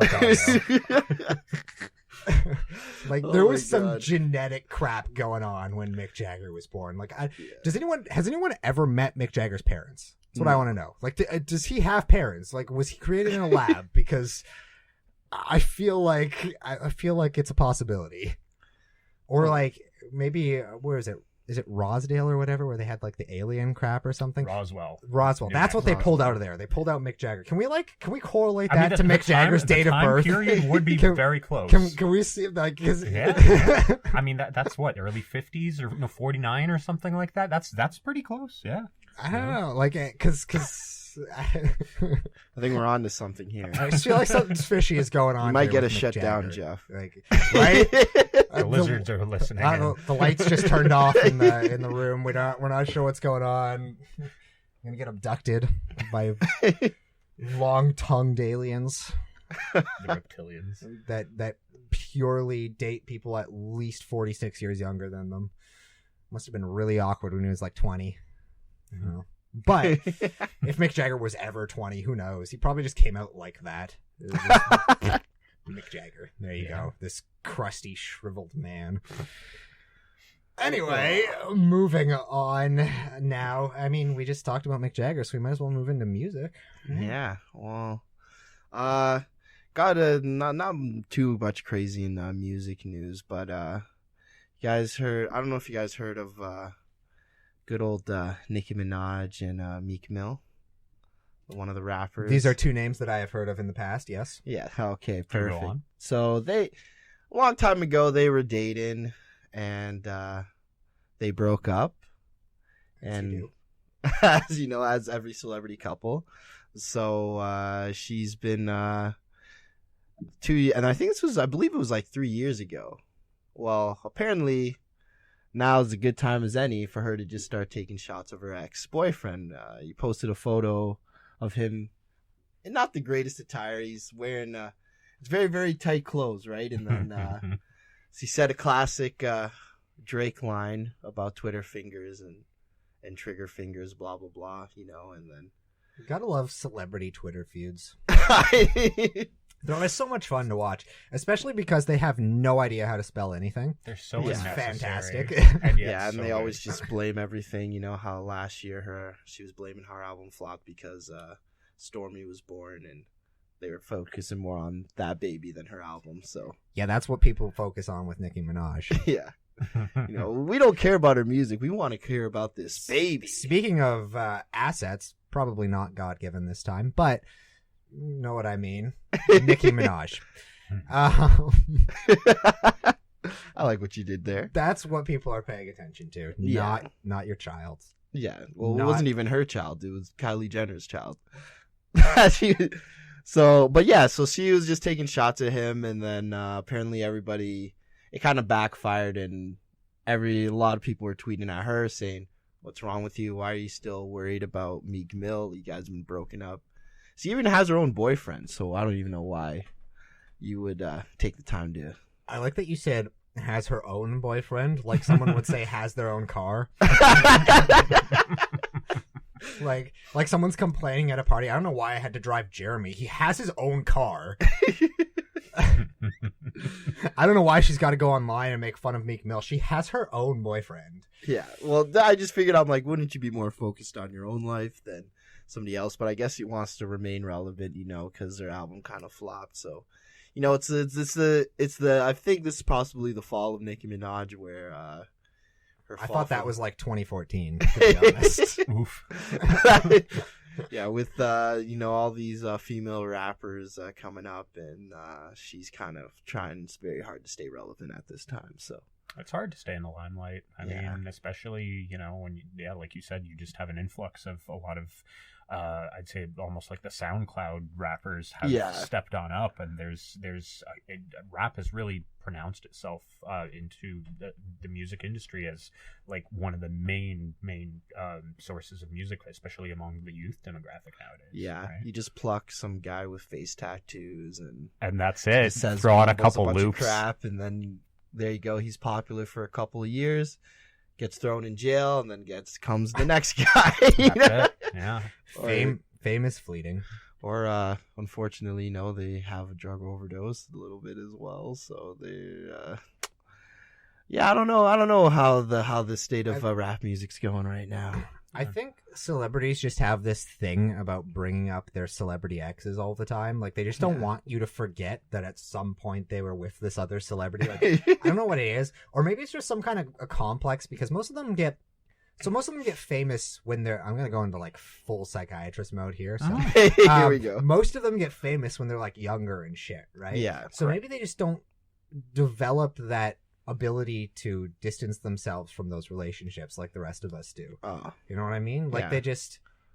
Like, there was some genetic crap going on when Mick Jagger was born. Like, has anyone ever met Mick Jagger's parents? That's what I want to know. Like, does he have parents? Like, was he created in a lab? Because I feel like it's a possibility. Or like maybe where is it? Is it Rosdale or whatever, where they had like the alien crap or something? Roswell. That's what they pulled out of there. They pulled out Mick Jagger. Can we correlate that to Mick Jagger's date of birth? Period would be very close. Can we see like yeah. I mean that's what, early 50s or 49 or something like that. That's pretty close. Yeah. I don't know, like because I think we're on to something here. I just feel like something fishy is going on. You might get us us shut down, Jeff. Like, right? The lizards are listening. The lights just turned off in the room. We're not sure what's going on. I'm gonna get abducted by long-tongued aliens. The reptilians that purely date people at least 46 years younger than them. Must have been really awkward when he was like 20. Mm-hmm. But if Mick Jagger was ever 20, who knows? He probably just came out like that. Mick Jagger. There you go. This crusty, shriveled man. Anyway, moving on now. I mean, we just talked about Mick Jagger, so we might as well move into music. Yeah. Well, got not too much crazy in music news, but you guys heard? I don't know if you guys heard of good old Nicki Minaj and Meek Mill, one of the rappers. These are two names that I have heard of in the past. Yes. Yeah. Okay. Perfect. So a long time ago, they were dating, and they broke up. And as you know, as every celebrity couple, so she's been 2 years, and I believe it was like 3 years ago. Well, apparently now is a good time as any for her to just start taking shots of her ex-boyfriend. He posted a photo of him in not the greatest attire. He's wearing it's very, very tight clothes, right? And then he said a classic Drake line about Twitter fingers and trigger fingers, blah, blah, blah, and then... You gotta love celebrity Twitter feuds. They're so much fun to watch, especially because they have no idea how to spell anything. They're so unnecessary. Fantastic. And they always just blame everything. You know how last year she was blaming her album flop because Stormy was born, and they were focusing more on that baby than her album. So yeah, that's what people focus on with Nicki Minaj. Yeah. We don't care about her music. We want to care about this baby. Speaking of assets, probably not God-given this time, but you know what I mean. Nicki Minaj. I like what you did there. That's what people are paying attention to, not your child's. Yeah, well, it wasn't even her child. It was Kylie Jenner's child. So she was just taking shots at him, and then apparently everybody, it kind of backfired, and a lot of people were tweeting at her saying, "What's wrong with you? Why are you still worried about Meek Mill? You guys have been broken up." She even has her own boyfriend, so I don't even know why you would take the time to... I like that you said has her own boyfriend, like someone would say has their own car. like someone's complaining at a party. I don't know why I had to drive Jeremy. He has his own car. I don't know why she's got to go online and make fun of Meek Mill. She has her own boyfriend. Yeah, well, I just figured, I'm like, wouldn't you be more focused on your own life than somebody else? But I guess he wants to remain relevant, because their album kind of flopped. So, it's the I think this is possibly the fall of Nicki Minaj, where I thought that was like 2014. To be honest. Oof. Yeah, with all these female rappers coming up, and she's kind of trying very hard to stay relevant at this time. So it's hard to stay in the limelight. I mean, especially when like you said, you just have an influx of a lot of I'd say almost like the SoundCloud rappers have Yeah. stepped on up, and there's rap has really pronounced itself into the music industry as like one of the main sources of music, especially among the youth demographic nowadays. Yeah, right? you just pluck some guy with face tattoos And that's it. just says Throw on a mumbles couple bunch of loops. crap, and then there you go. He's popular for a couple of years, gets thrown in jail, and then comes the next guy. you know? That's it. Yeah. Fame is fleeting. Or unfortunately, they have a drug overdose a little bit as well. So they, I don't know how the state of rap music's going right now. I think celebrities just have this thing about bringing up their celebrity exes all the time. Like, they just don't want you to forget that at some point they were with this other celebrity. Like, I don't know what it is. Or maybe it's just some kind of a complex, because most of them get famous when they're, I'm going to go into like full psychiatrist mode here. So Here we go. most of them get famous when they're like younger and shit, right? Yeah. So maybe they just don't develop that ability to distance themselves from those relationships like the rest of us do. Oh, You know what I mean? Like, Yeah.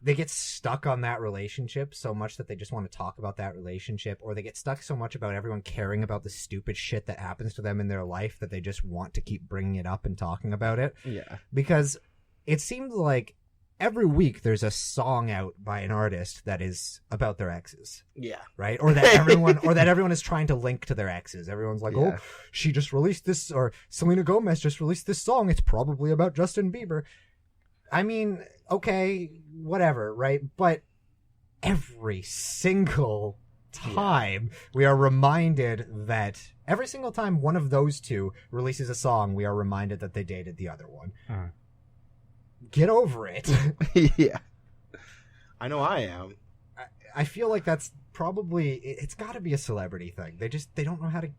they get stuck on that relationship so much that they just want to talk about that relationship, or they get stuck so much about everyone caring about the stupid shit that happens to them in their life that they just want to keep bringing it up and talking about it. yeah. Because it seems like every week there's a song out by an artist that is about their exes, Yeah. right? Or that everyone is trying to link to their exes. Everyone's like, Yeah. oh, she just released this, or Selena Gomez just released this song. It's probably about Justin Bieber. I mean, okay, whatever, right? But every single time we are reminded that every single time one of those two releases a song, we are reminded that they dated the other one. Hmm. Get over it. Yeah. I know I am. I feel like that's probably, it's got to be a celebrity thing. They don't know how to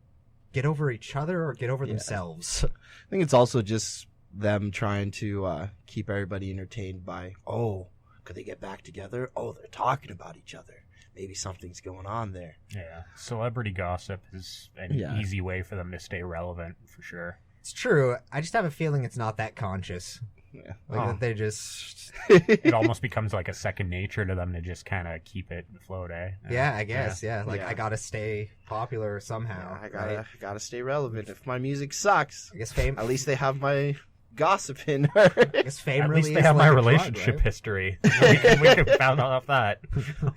get over each other or get over themselves. I think it's also just them trying to keep everybody entertained by, could they get back together? Oh, they're talking about each other. Maybe something's going on there. Yeah. Celebrity gossip is an easy way for them to stay relevant, for sure. It's true. I just have a feeling it's not that conscious. Yeah. Like that they just, It almost becomes like a second nature to them to just kind of keep it afloat, eh? yeah, I guess, yeah. Like, Yeah. I gotta stay popular somehow. I right? gotta stay relevant. If my music sucks, I guess fame. at least they have my gossip in her. I guess fame At really least they is have like my a drug, relationship right? history. we can found off that.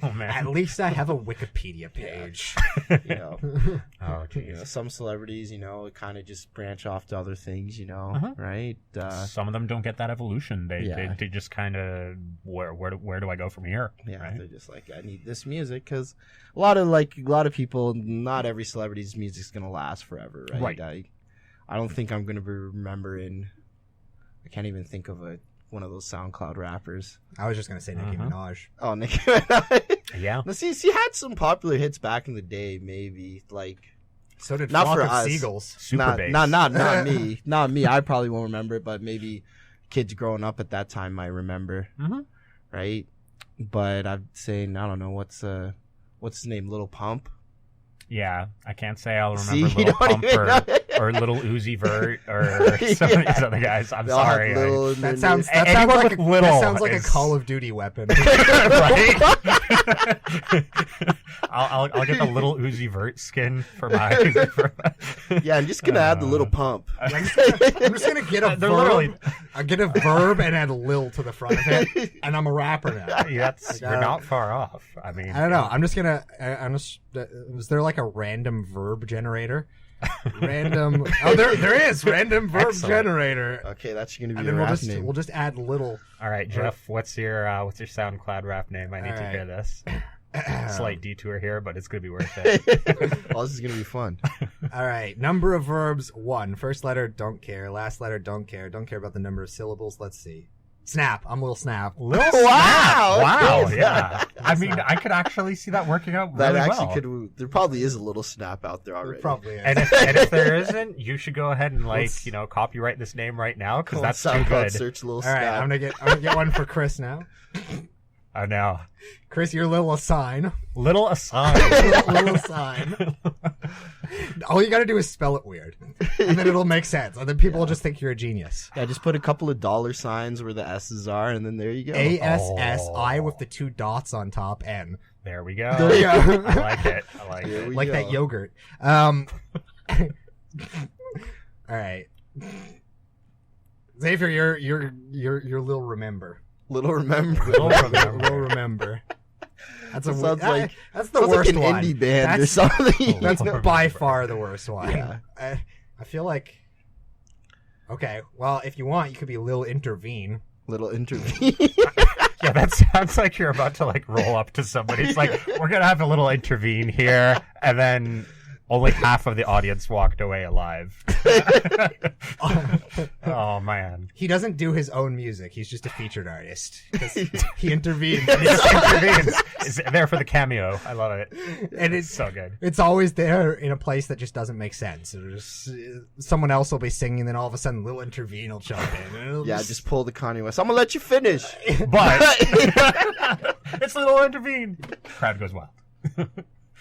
Oh man. At least I have a Wikipedia page. you know, Oh jeez. some celebrities, kind of just branch off to other things, Uh-huh. right? Some of them don't get that evolution. They Yeah. they just kind of where do I go from here? Yeah, right? they're just like, I need this music because a lot of people, not every celebrity's music's gonna last forever, right? Right. I don't think I'm gonna be remembering. I can't even think of one of those SoundCloud rappers. I was just gonna say Nicki Uh-huh. Minaj. Oh, Nicki Minaj. Yeah. Now, see, she had some popular hits back in the day, maybe like So did Not Flock for of us. Seagulls. Super not, bass. not me, not me. I probably won't remember it, but maybe kids growing up at that time might remember, Mhm. right? But I'm saying I don't know what's his name, Little Pump. Yeah, I can't say I'll See, remember you Lil don't Pump even know. or Little Uzi Vert or some of these other guys. I'm They all have sorry. Little in That their sounds names. that Anyone sounds like with a, little that sounds like a is- Call of Duty weapon. Right? I'll get the Little Uzi Vert skin for my. Yeah, I'm just gonna add the Little Pump. I'm just gonna get a They're verb. literally- I get a verb and add Lil to the front of it, and I'm a rapper now. You're not far off. I mean, I don't know. I'm just gonna. I'm just. Was there like a random verb generator? Random. Oh, there is random verb Excellent. generator. Okay, that's gonna be And a then rap name. we'll just add little. All right, Jeff. What's your SoundCloud rap name? I need All to right. hear this. Slight detour here, but it's gonna be worth it. Well, this is gonna be fun. All right. Number of verbs 1. First letter don't care. Last letter don't care. Don't care about the number of syllables. Let's see. Snap. I'm Lil Snap. Lil Wow. Snap. Wow. Okay. Yeah. I mean, I could actually see that working out That really actually well. could. There probably is a little snap out there already. Probably is. And if there isn't, you should go ahead and Let's- copyright this name right now because Go on that's too SoundCloud, good. Search Little All right. Snap. I'm gonna get one for Chris now. Oh no, Chris, your little sign. little aside. Little sign. All you gotta do is spell it weird, and then it'll make sense, and then people will just think you're a genius. Yeah, just put a couple of dollar signs where the S's are, and then there you go. ASSI with the 2 dots on top, N. There we go. There you go. I like it. I like There it. we Like go. that yogurt. All right, Xavier, you're Lil Remember. Little remember. Little remember. Lil Remember. That's a Sounds like- that's the Sounds worst like an one. indie band or That's- something. That's Lil by Remember. far the worst one. Yeah. I feel like. Okay, well, if you want, you could be Lil Intervene. Little interview. Yeah, that sounds like you're about to like roll up to somebody. It's like, we're gonna have a little intervene here, and then only half of the audience walked away alive. Oh man. He doesn't do his own music. He's just a featured artist. 'Cause he intervenes. He just intervenes. Is there for the cameo. I love it. And It's it's so good. It's always there in a place that just doesn't make sense. Someone else will be singing, and then all of a sudden, Lil Intervene will jump in. And it'll Yeah, just pull the Kanye West. I'm gonna let you finish. But it's little intervene. Crowd goes wild.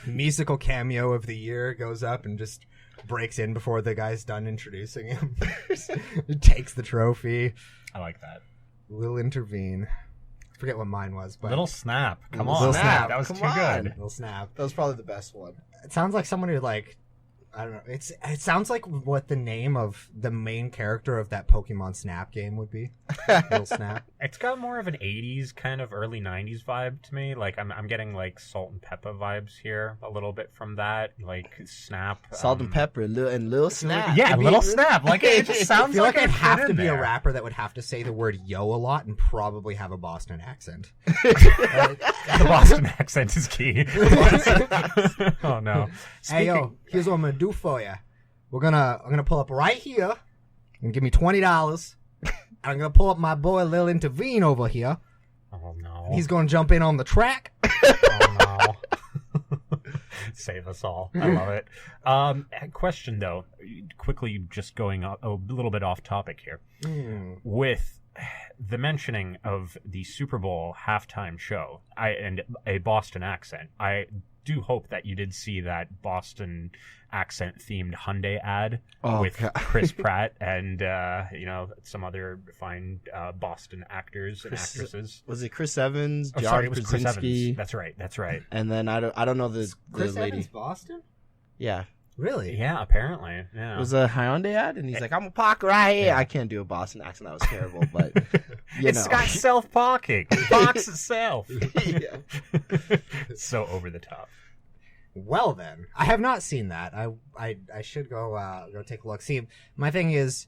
musical cameo of the year goes up and just breaks in before the guy's done introducing him. Takes the trophy. I like that. Lil Intervene. I forget what mine was, but Little Snap. Come Little on. Snap. That was Come too on. good. Lil Snap. That was probably the best one. It sounds like someone who like I don't know. It sounds like what the name of the main character of that Pokemon Snap game would be. Lil Snap. It's got more of an 80s kind of early 90s vibe to me. Like I'm getting like Salt and Pepper vibes here a little bit from that. Like Snap. Salt and pepper and Lil Snap. Yeah, It'd be- Little Snap. Like it just I sounds feel like it I'd would have fit to in be a there. rapper that would have to say the word yo a lot and probably have a Boston accent. The Boston accent is key. Oh no. Hey yo, here's what I'm gonna do for you. I'm gonna pull up right here and give me $20. I'm gonna pull up my boy Lil Intervene over here. Oh no. He's gonna jump in on the track. Oh no. Save us all. I love it. Question though, quickly just going a little bit off topic here. With the mentioning of the Super Bowl halftime show and a Boston accent, I do hope that you did see that Boston accent themed Hyundai ad Oh, with God. Chris Pratt and some other fine Boston actors and actresses. Was it Chris Evans, Oh, John sorry, it was Chris Krasinski, Evans. That's right. and then I don't know the Chris lady. Evans, Boston? Yeah, Really? Yeah, apparently. Yeah. it was a Hyundai ad, and he's like, "I'm a park right here." Yeah. I can't do a Boston accent. That was terrible, but It's got self-parking. It parks itself. Yeah. It's so over the top. Well then, I have not seen that. I should go take a look. See, my thing is,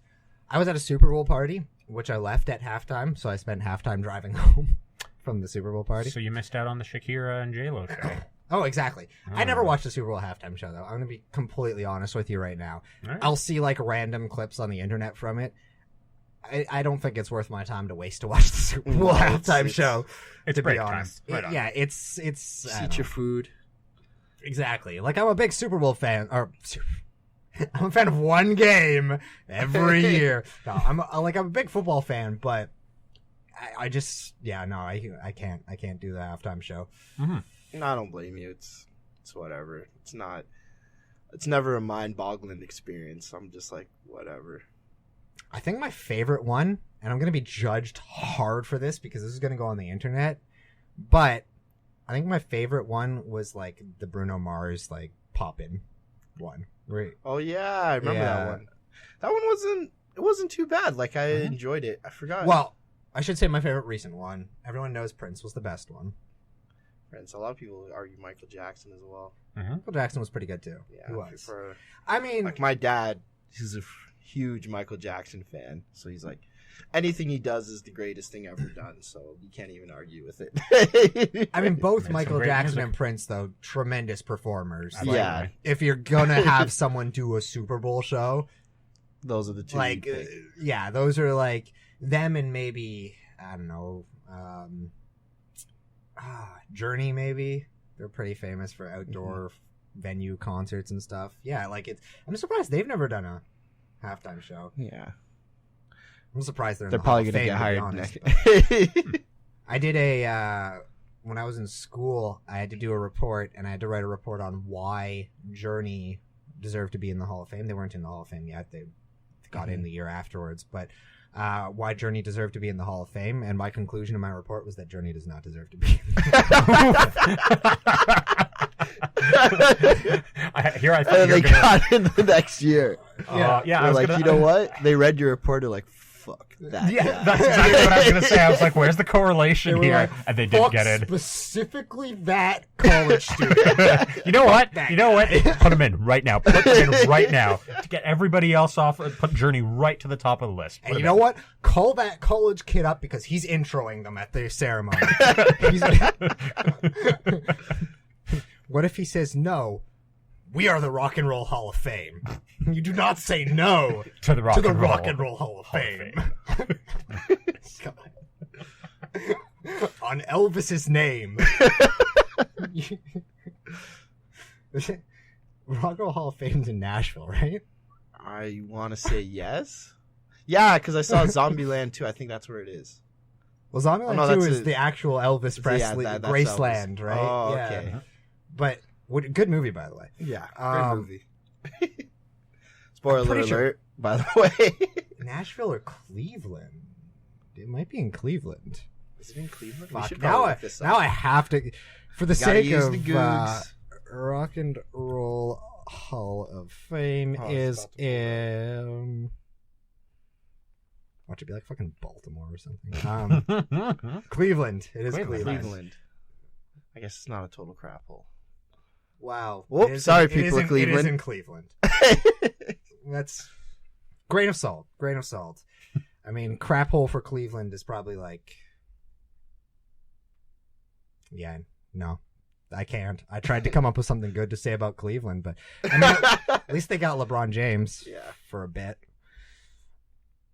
I was at a Super Bowl party, which I left at halftime, so I spent halftime driving home from the Super Bowl party. So you missed out on the Shakira and J-Lo show. Oh, exactly. I Oh. never watched the Super Bowl halftime show though. I'm gonna be completely honest with you right now. All right. I'll see like random clips on the internet from it. I don't think it's worth my time to waste to watch the Super Bowl No, halftime it's- show. It's To be break time. honest, Right on. yeah, it's I Just don't eat know. your food. Exactly. Like I'm a big Super Bowl fan, or I'm a fan of one game every year. No, I'm a big football fan, but I just I can't do the halftime show. Mm-hmm. No, I don't blame you. It's whatever. It's never a mind-boggling experience. I'm just like, whatever. I think my favorite one, and I'm gonna be judged hard for this because this is gonna go on the internet, but I think my favorite one was like the Bruno Mars like pop-in one. Right. Oh yeah, I remember Yeah. that one. That one wasn't too bad. Like I Mhm. enjoyed it. I forgot. Well, I should say my favorite recent one. Everyone knows Prince was the best one. friends, a lot of people argue Michael Jackson as well. Michael Jackson was pretty good too. Yeah, He was. for I mean, like my dad, he's a huge Michael Jackson fan, so he's like, anything he does is the greatest thing ever done. So you can't even argue with it. I mean, both Made some Michael great Jackson music. and Prince, though, tremendous performers. I like Yeah. it. If you're gonna have someone do a Super Bowl show, Those are the two. like, you pick. yeah, those are like them and maybe I don't know, Journey. Maybe they're pretty famous for outdoor venue concerts and stuff. Yeah, like it's. I'm surprised they've never done a halftime show. Yeah, I'm surprised they're. In they're the Hall probably of gonna Fame, get to be hired honest. next. I did a when I was in school. I had to do a report, and I had to write a report on why Journey deserve to be in the Hall of Fame. They weren't in the Hall of Fame yet. They got in the year afterwards. But why Journey deserved to be in the Hall of Fame, and my conclusion in my report was that Journey does not deserve to be in Here I And thought they you were gonna... got in the next year. yeah, They're I was like, gonna... you know what? They read your report. They're like, fuck that. Yeah, guy. That's exactly what I was going to say. I was like, where's the correlation They were here? like, And they did fuck get in. specifically that college student. You know what? that You know what? Put him in right now. Put him in right now. To get everybody else off, put Journey right to to the top of the list. And you know what? Call that college kid up because he's introing them at the ceremony. What if he says no? We are the Rock and Roll Hall of Fame. You do not say no To the Rock, and, Roll. Rock and Roll Hall of Fame. God. On Elvis's name. Rock and Roll Hall of Fame's in Nashville, right? I want to say yes. Yeah, because I saw Zombieland 2. I think that's where it is. Well, Zombieland Oh, no, 2 that's is it. the actual Elvis Presley, that's Graceland, Elvis. right? Oh, Yeah. okay. But good movie, by the way. Yeah, great Um, movie. Spoiler pretty sure- alert, by the way. Nashville or Cleveland? It might be in Cleveland. Is it in Cleveland? We Fuck, should now probably I look this up. now I have to, for the Gotta sake use of the Googs. Rock and Roll Hall of Fame Oh, it's is about to in. Watch it be like fucking Baltimore or something. Cleveland. It is Cleveland. Cleveland. I guess it's not a total crap hole. Wow. Whoops, It is sorry, in- it people is of in- It is Cleveland. in Cleveland. That's grain of salt. Grain of salt. I mean, crap hole for Cleveland is probably like. Yeah, no, I can't. I tried to come up with something good to say about Cleveland, but I mean, at least they got LeBron James Yeah. for a bit,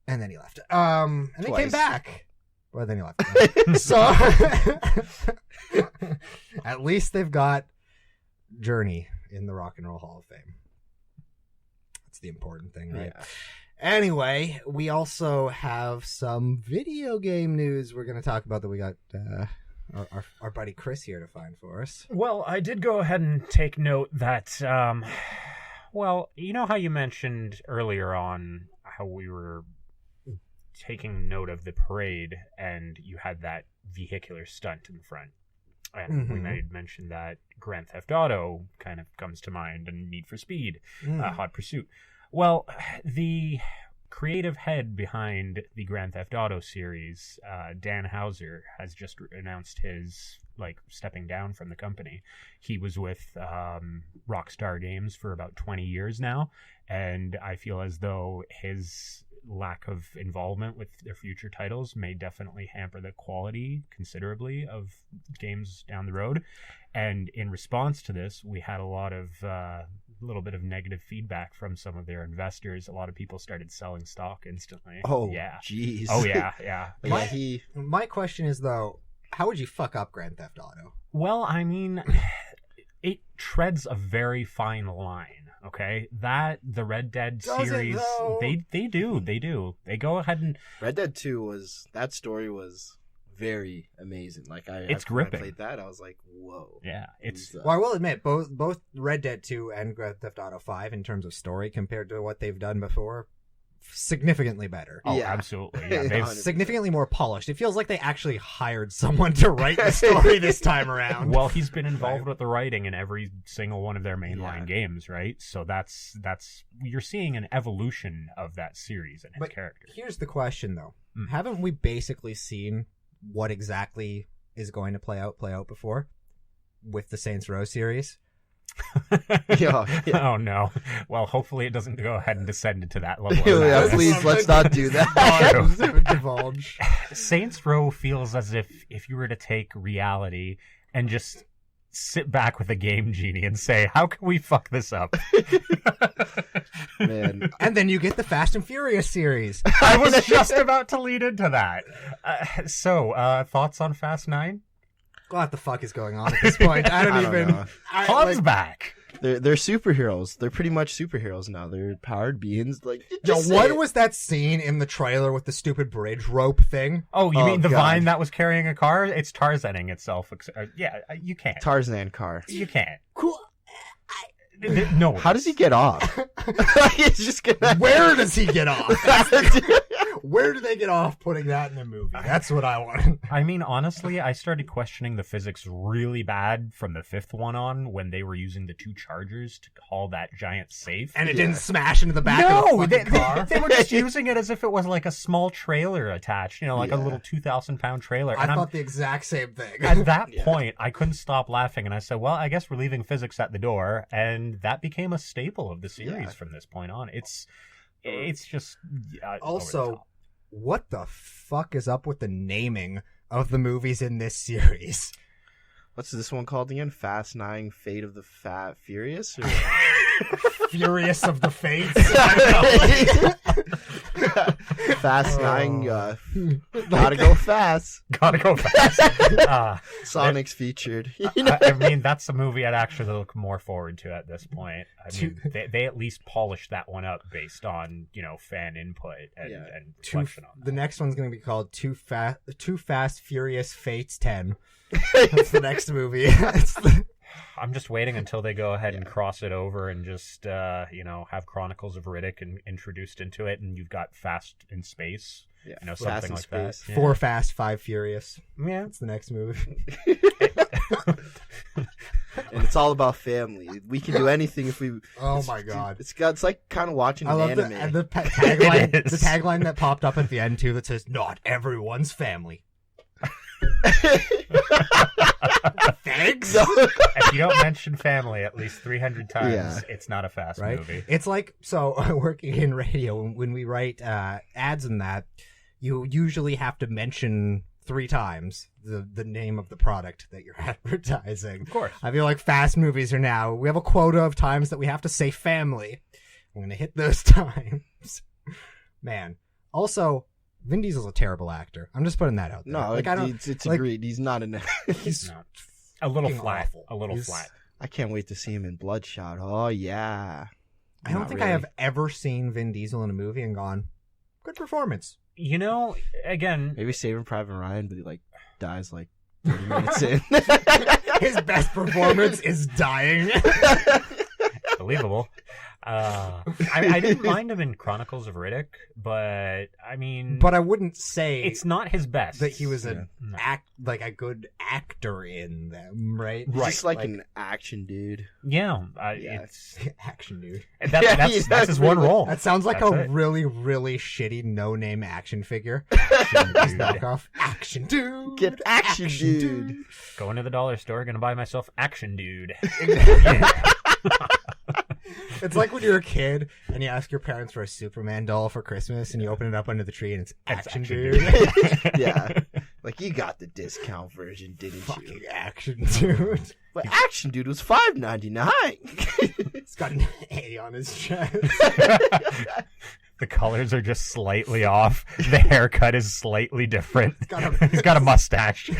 and then he left. And then came Twice. back. Well, then he left. So at least they've got Journey in the Rock and Roll Hall of Fame. That's the important thing, right? Yeah. Anyway, we also have some video game news we're going to talk about that we got our buddy Chris here to find for us. Well, I did go ahead and take note that, well, you know how you mentioned earlier on how we were taking note of the parade and you had that vehicular stunt in front. And we made mention that Grand Theft Auto kind of comes to mind and Need for Speed, Hot Pursuit. Well, the creative head behind the Grand Theft Auto series, Dan Houser, has just announced his stepping down from the company. He was with Rockstar Games for about 20 years now, and I feel as though his lack of involvement with their future titles may definitely hamper the quality considerably of games down the road. And in response to this, we had a little bit of negative feedback from some of their investors. A lot of people started selling stock instantly. Oh, yeah. jeez. Oh, yeah, yeah. But yeah, My question is, though, how would you fuck up Grand Theft Auto? Well, I mean, it treads a very fine line. Okay, the Red Dead Does it, series, though? they do. They go ahead and Red Dead 2 that story was very amazing. Like It's when I gripping. played that, I was like, whoa. yeah, it's Well, I will admit, both Red Dead 2 and Grand Theft Auto 5, in terms of story, compared to what they've done before, significantly better. oh, Yeah. absolutely. Yeah, they've 100%. Significantly more polished. It feels like they actually hired someone to write the story this time around. well, he's been involved Right. with the writing in every single one of their mainline Yeah. games, right? So that's you're seeing an evolution of that series and his But character. here's the question, though. Mm. Haven't we basically seen what exactly is going to play out before with the Saints Row series? Yeah. Oh no. Well, hopefully it doesn't go ahead and descend into that level. Yeah, of madness. please, let's not do that. Divulge. Saints Row feels as if you were to take reality and just sit back with a game genie and say, how can we fuck this up? Man. And then you get the Fast and Furious series. I was just about to lead into that. So, thoughts on Fast 9? What the fuck is going on at this point? I don't I don't even. know. Han's back. They're superheroes. They're pretty much superheroes now. They're powered beings. Like, Yo, just what say it. was that scene in the trailer with the stupid bridge rope thing? Oh, you Oh, mean the God. vine that was carrying a car? It's Tarzaning itself. Yeah, you can't. Tarzan car? You can't. Cool. No. How does he get off? He's just gonna... Where does he get off? Where do they get off putting that in the movie? That's what I want. I mean, honestly, I started questioning the physics really bad from the fifth one on when they were using the 2 chargers to haul that giant safe. And it didn't smash into the back of the fucking car. They were just using it as if it was like a small trailer attached, like a little 2,000-pound trailer. I thought the exact same thing. At that point, I couldn't stop laughing, and I said, well, I guess we're leaving physics at the door, and that became a staple of the series from this point on. It's just... Also, what the fuck is up with the naming of the movies in this series? What's this one called again? Fast 9, Fate of the Furious? Or... Furious of the Fates? Fast 9, gotta go fast. Gotta go fast. Sonic's featured. I mean, that's a movie I'd actually look more forward to at this point. I mean, they at least polished that one up based on, fan input and reflection on that. The next one's going to be called Too Fast, Furious, Fates 10. That's the next movie. I'm just waiting until they go ahead and cross it over and just, have Chronicles of Riddick introduced into it, and you've got Fast in Space. Yeah, something like space. that. 4 Fast, 5 Furious. Yeah. That's the next movie. And it's all about family. We can do anything if we... Oh my god. It's like kind of watching an anime. The tagline that popped up at the end, too, that says, "Not everyone's family." Thanks. If you don't mention family at least 300 times, it's not a Fast movie. It's like, working in radio, when we write ads and that, you usually have to mention 3 times the name of the product that you're advertising. Of course. I feel like Fast movies are now, we have a quota of times that we have to say family. I'm going to hit those times. Man. Also, Vin Diesel's a terrible actor. I'm just putting that out there. No, it's agreed. He's not in He's a little flat. awful. A little flat. I can't wait to see him in Bloodshot. Oh, yeah. I don't think I have ever seen Vin Diesel in a movie and gone, good performance. Again... Maybe Saving Private Ryan, but he, dies, 30 minutes in. His best performance is dying. Believable. I didn't mind him in Chronicles of Riddick, but I mean... But I wouldn't say... It's not his best. That he was a good actor in them, right? He's just an action dude. Yeah. It's action dude. That's his one role. That sounds like really, really shitty no-name action figure. Knockoff. Action dude. Get action dude. Going to the dollar store, gonna buy myself action dude. It's like when you're a kid and you ask your parents for a Superman doll for Christmas and you open it up under the tree and it's action dude. Yeah. You got the discount version, didn't Fucking you? action dude. But action dude was $5.99. He's got an A on his chest. The colors are just slightly off. The haircut is slightly different. He's got a mustache.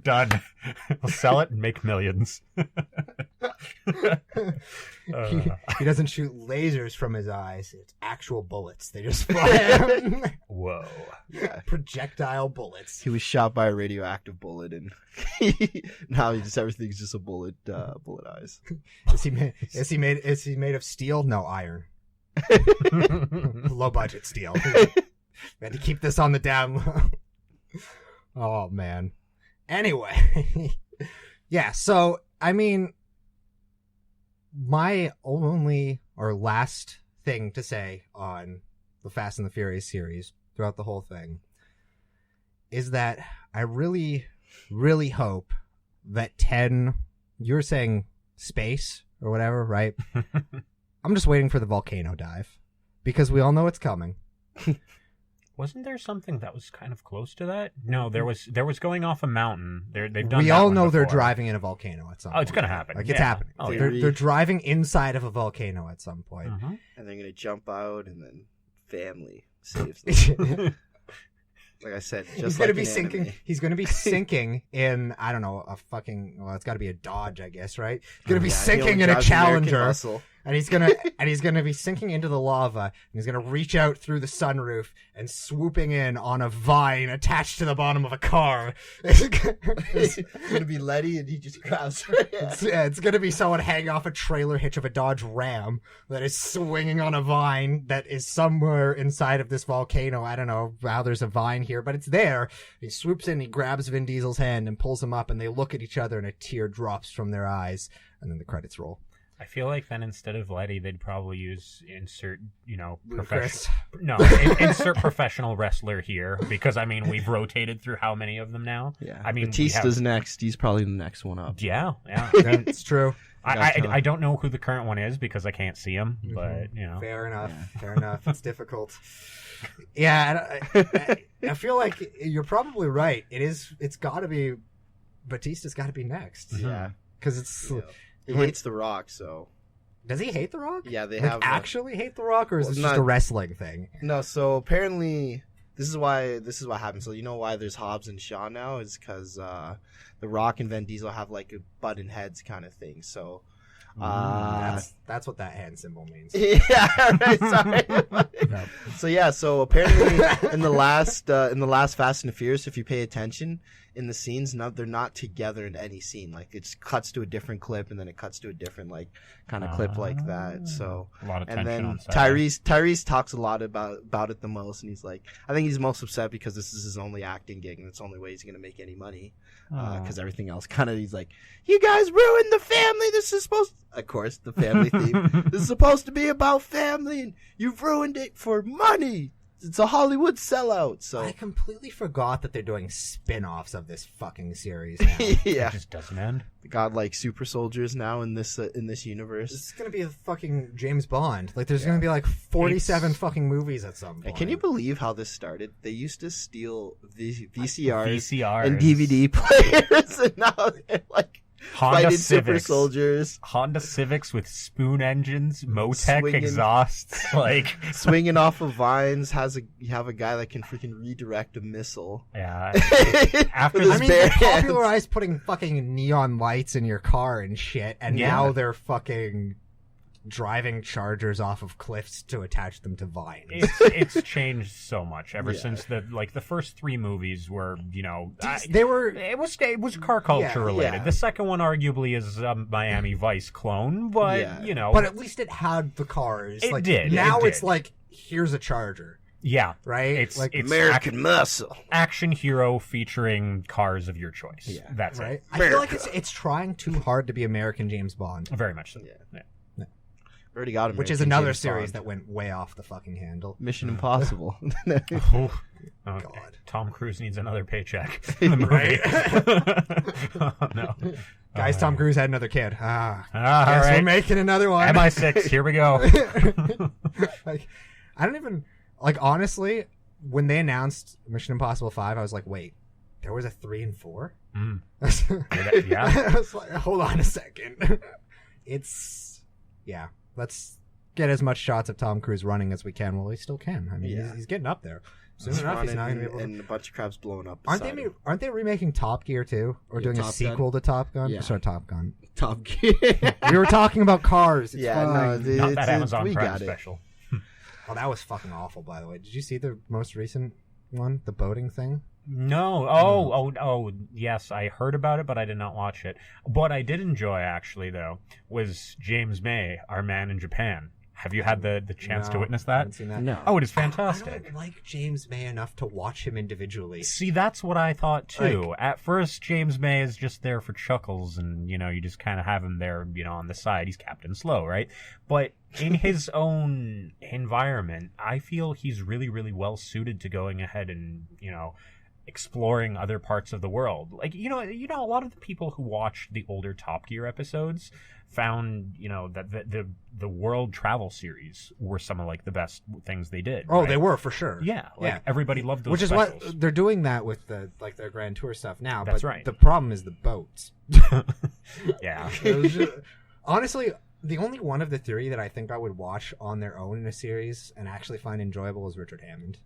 Done. We'll sell it and make millions. He doesn't shoot lasers from his eyes. It's actual bullets. They just fly. Whoa. Yeah. Projectile bullets. He was shot by a radioactive bullet, and now everything's just a bullet eyes. Is he made of steel? No, iron. Low budget steel. We had to keep this on the down low. Oh man. Anyway, yeah. So I mean, my only or last thing to say on the Fast and the Furious series throughout the whole thing is that I really, really hope that 10. You're saying space or whatever, right? I'm just waiting for the volcano dive because we all know it's coming. Wasn't there something that was kind of close to that? No, there was going off a mountain. They've done. We that all one know they're before. driving in a volcano at some point. Oh, it's gonna happen. It's happening. Oh, they're driving inside of a volcano at some point. Uh-huh. And they're gonna jump out, and then family saves them. Like I said, he's gonna be sinking. Anime. He's gonna be sinking in it's got to be a Dodge, I guess, right? He's gonna be sinking in a Challenger, and he's gonna be sinking into the lava, and he's gonna reach out through the sunroof and swooping in on a vine attached to the bottom of a car. It's gonna be Letty, and he just grabs her. It's gonna be someone hanging off a trailer hitch of a Dodge Ram that is swinging on a vine that is somewhere inside of this volcano. I don't know how there's a vine here, but it's there. He swoops in, he grabs Vin Diesel's hand and pulls him up, and they look at each other, and a tear drops from their eyes, and then the credits roll. I feel like then instead of Letty, they'd probably use insert Chris. insert professional wrestler here, because I mean we've rotated through how many of them now? Yeah, I mean Batista's next. He's probably the next one up. Yeah. It's true. I don't know who the current one is because I can't see him, but Fair enough. It's difficult. Yeah, I feel like you're probably right. It's got to be Batista's got to be next. Yeah, because it's. Yeah. He hates The Rock, so. Does he hate The Rock? Yeah, they like, have actually hate The Rock, or is well, this just a wrestling thing? No, so apparently this is what happened. So you know why there's Hobbs and Shaw now is because The Rock and Vin Diesel have like a button heads kind of thing. So that's what that hand symbol means. Yeah, right. Sorry. So apparently in the last Fast and the Furious, if you pay attention in the scenes, they're not together in any scene. Like it cuts to a different clip, and then it cuts to a different like kind of clip like that. So a lot of tension and then on set. Tyrese talks a lot about it the most, and he's like, I think he's most upset because this is his only acting gig, and it's the only way he's gonna make any money. Because everything else kind of, he's like, you guys ruined the family. This is supposed, of course, the family theme. This is supposed to be about family, and you've ruined it for money. It's a Hollywood sellout. So I completely forgot that they're doing spin-offs of this fucking series now. Yeah, it just doesn't end. They got like super soldiers now in this universe. This is gonna be a fucking James Bond. Like, there's gonna be like 47 fucking movies at some point. Can you believe how this started? They used to steal VCRs and DVD players, and now they're like Honda fighting Civics. super soldiers. Honda Civics with spoon engines, Motec Swinging. exhausts, like Swinging off of vines. You have a guy that can freaking redirect a missile. yeah. After With this I mean, bare they hands. popularized putting fucking neon lights in your car and shit, and Yeah. now they're fucking driving Chargers off of cliffs to attach them to vines. It's changed so much ever since the first three movies were They were it was car culture Yeah, related. yeah. The second one arguably is a Miami Vice clone, but Yeah. but at least it had the cars. It like, did, Now it it's did. like, here's a Charger, yeah, right? It's like, it's American muscle. action hero featuring cars of your choice. Yeah. That's right? it. I feel like it's trying too hard to be American James Bond, Very much so. Yeah. Already got which is American another James series Bond. that went way off the fucking handle. Mission Impossible. Okay. God. Tom Cruise needs another paycheck in the movie. Oh, no. Guys, Tom Cruise had another kid. All Guess right. we're making another one. MI6, here we go. Like, I don't even honestly, when they announced Mission Impossible 5, I was like, wait, there was a 3 and 4? Mm. I was like, hold on a second. Let's get as much shots of Tom Cruise running as we can while he still can. I mean, Yeah. he's getting up there. Soon He's enough, he's not running going to be able to... and a bunch of crabs blowing up. Aren't beside him. they remaking Top Gear too, or Yeah, doing a Top sequel to Top Gun? Yeah. Sorry, Top Gun. Top Gear? We were talking about cars. It's Yeah, fine. no, Not that Amazon we Prime got it. special. Oh, that was fucking awful. By the way, did you see the most recent one, the boating thing? No. Oh, yes. I heard about it, but I did not watch it. What I did enjoy, actually, though, was James May, our man in Japan. Have you had the chance to No, witness I that? haven't seen that. No. Oh, it is I fantastic. don't like James May enough to watch him individually. See, that's what I thought too. At first, James May is just there for chuckles, and you just kind of have him there, on the side. He's Captain Slow, right? But in his own environment, I feel he's really, really well suited to going ahead and exploring other parts of the world. Like a lot of the people who watched the older Top Gear episodes found that the world travel series were some of like the best things they did. Oh, right? they were for sure. Yeah, Yeah. everybody loved those Which is specials. what they're doing that with their Grand Tour stuff now. That's but right. The problem is the boats. Yeah. Honestly, the only one of the three that I think I would watch on their own in a series and actually find enjoyable is Richard Hammond.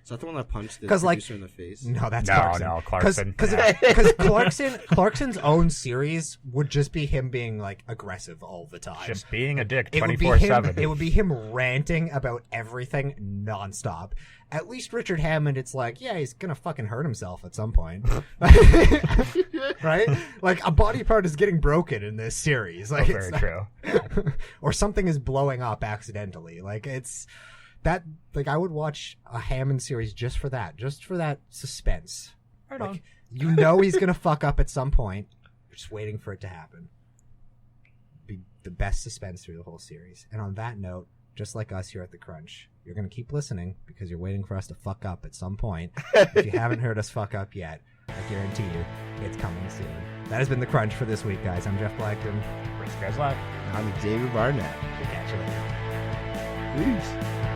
Is that the one that punched the 'Cause, like- producer in the face? No, that's No, Clarkson. no, Clarkson. Because Clarkson's own series would just be him being like aggressive all the time. Just being a dick It would be 24/7. him. It would be him ranting about everything nonstop. At least Richard Hammond, it's like, yeah, he's gonna fucking hurt himself at some point, right? Like a body part is getting broken in this series. Like, Very true. or something is blowing up accidentally. Like it's that. Like I would watch a Hammond series just for that suspense. Right Like, on. you know he's gonna fuck up at some point. You're just waiting for it to happen. Be the best suspense through the whole series. And on that note, just like us here at The Crunch, you're gonna keep listening because you're waiting for us to fuck up at some point. If you haven't heard us fuck up yet, I guarantee you, it's coming soon. That has been The Crunch for this week, guys. I'm Jeff Blackton. Rich guys live. I'm David Barnett. We'll catch you later. Peace.